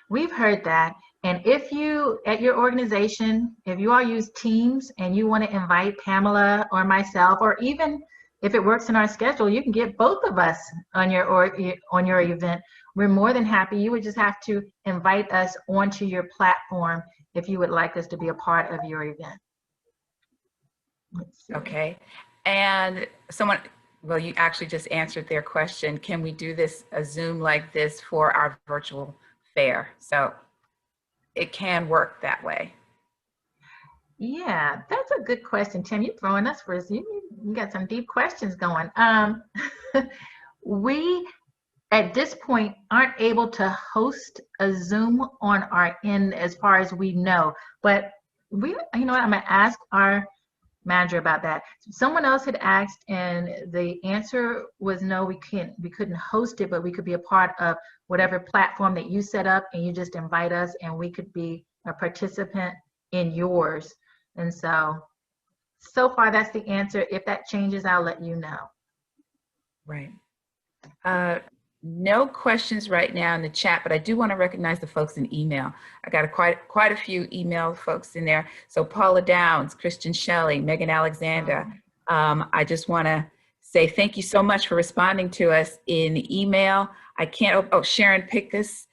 We've heard that. And if you, at your organization, if you all use Teams and you want to invite Pamela or myself, or even if it works in our schedule, you can get both of us on your event. We're more than happy. You would just have to invite us onto your platform if you would like us to be a part of your event. Let's see. Okay. And someone, well, you actually just answered their question. Can we do this, a Zoom like this for our virtual fair? So it can work that way. Yeah, that's a good question, Tim. You're throwing us for Zoom. You got some deep questions going. We, at this point, aren't able to host a Zoom on our end as far as we know. But we, you know what, I'm gonna ask our manager about that. Someone else had asked, and the answer was no, we couldn't host it, but we could be a part of whatever platform that you set up, and you just invite us, and we could be a participant in yours. And so far that's the answer. If that changes, I'll let you know. Right. No questions right now in the chat, but I do want to recognize the folks in email. I got quite a few email folks in there. So Paula Downs, Christian Shelley, Megan Alexander. I just want to say thank you so much for responding to us in email. I can't, oh, Sharon Pickus,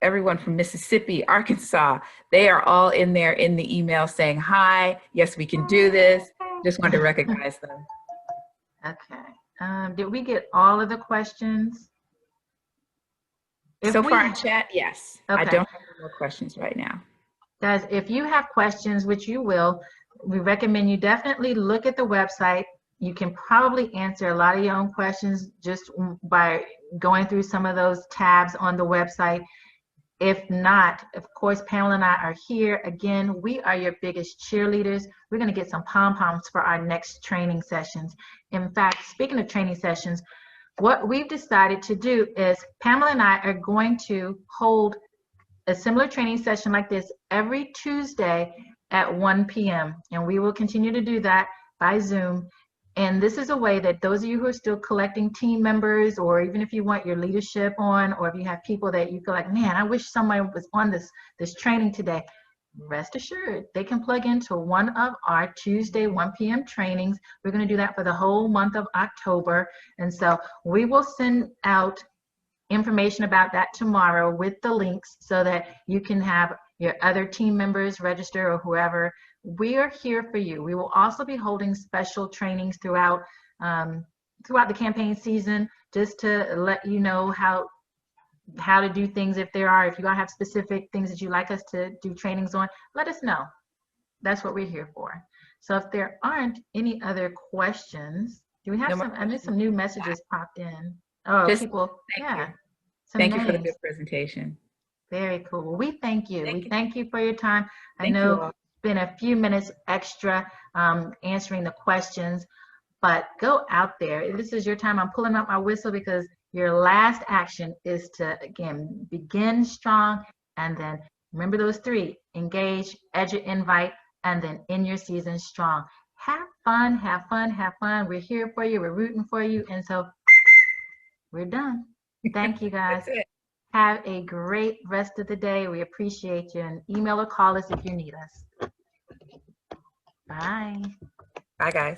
everyone from Mississippi, Arkansas, they are all in there in the email saying, hi, yes, we can do this. Just wanted to recognize them. Okay. Did we get all of the questions? So far in chat, yes. Okay. I don't have any more questions right now. Guys, if you have questions, which you will, we recommend you definitely look at the website. You can probably answer a lot of your own questions just by going through some of those tabs on the website. If not, of course, Pamela and I are here. Again, we are your biggest cheerleaders. We're going to get some pom-poms for our next training sessions. In fact, speaking of training sessions, what we've decided to do is Pamela and I are going to hold a similar training session like this every Tuesday at 1 p.m. And we will continue to do that by Zoom. And this is a way that those of you who are still collecting team members, or even if you want your leadership on, or if you have people that you feel like, man, I wish someone was on this training today, rest assured, they can plug into one of our Tuesday 1 p.m. trainings. We're going to do that for the whole month of October. And so we will send out information about that tomorrow with the links so that you can have your other team members register or whoever. We are here for you. We will also be holding special trainings throughout the campaign season, just to let you know how to do things. If you have specific things that you like us to do trainings on, let us know. That's what we're here for. So if there aren't any other questions, do we have some? I missed some new messages popped in. Oh, Just people. thank you. Some Thank names. you for the good presentation. Very cool. Well, we thank you. We thank you for your time. I Thank you know all. it's been a few minutes extra answering the questions, but go out there. This is your time. I'm pulling up my whistle because your last action is to, again, begin strong, and then remember those three: engage, edit, invite, and then end your season strong. Have fun, have fun, have fun. We're here for you. We're rooting for you. And so we're done. Thank you, guys. That's it. Have a great rest of the day. We appreciate you. And email or call us if you need us. Bye. Bye, guys.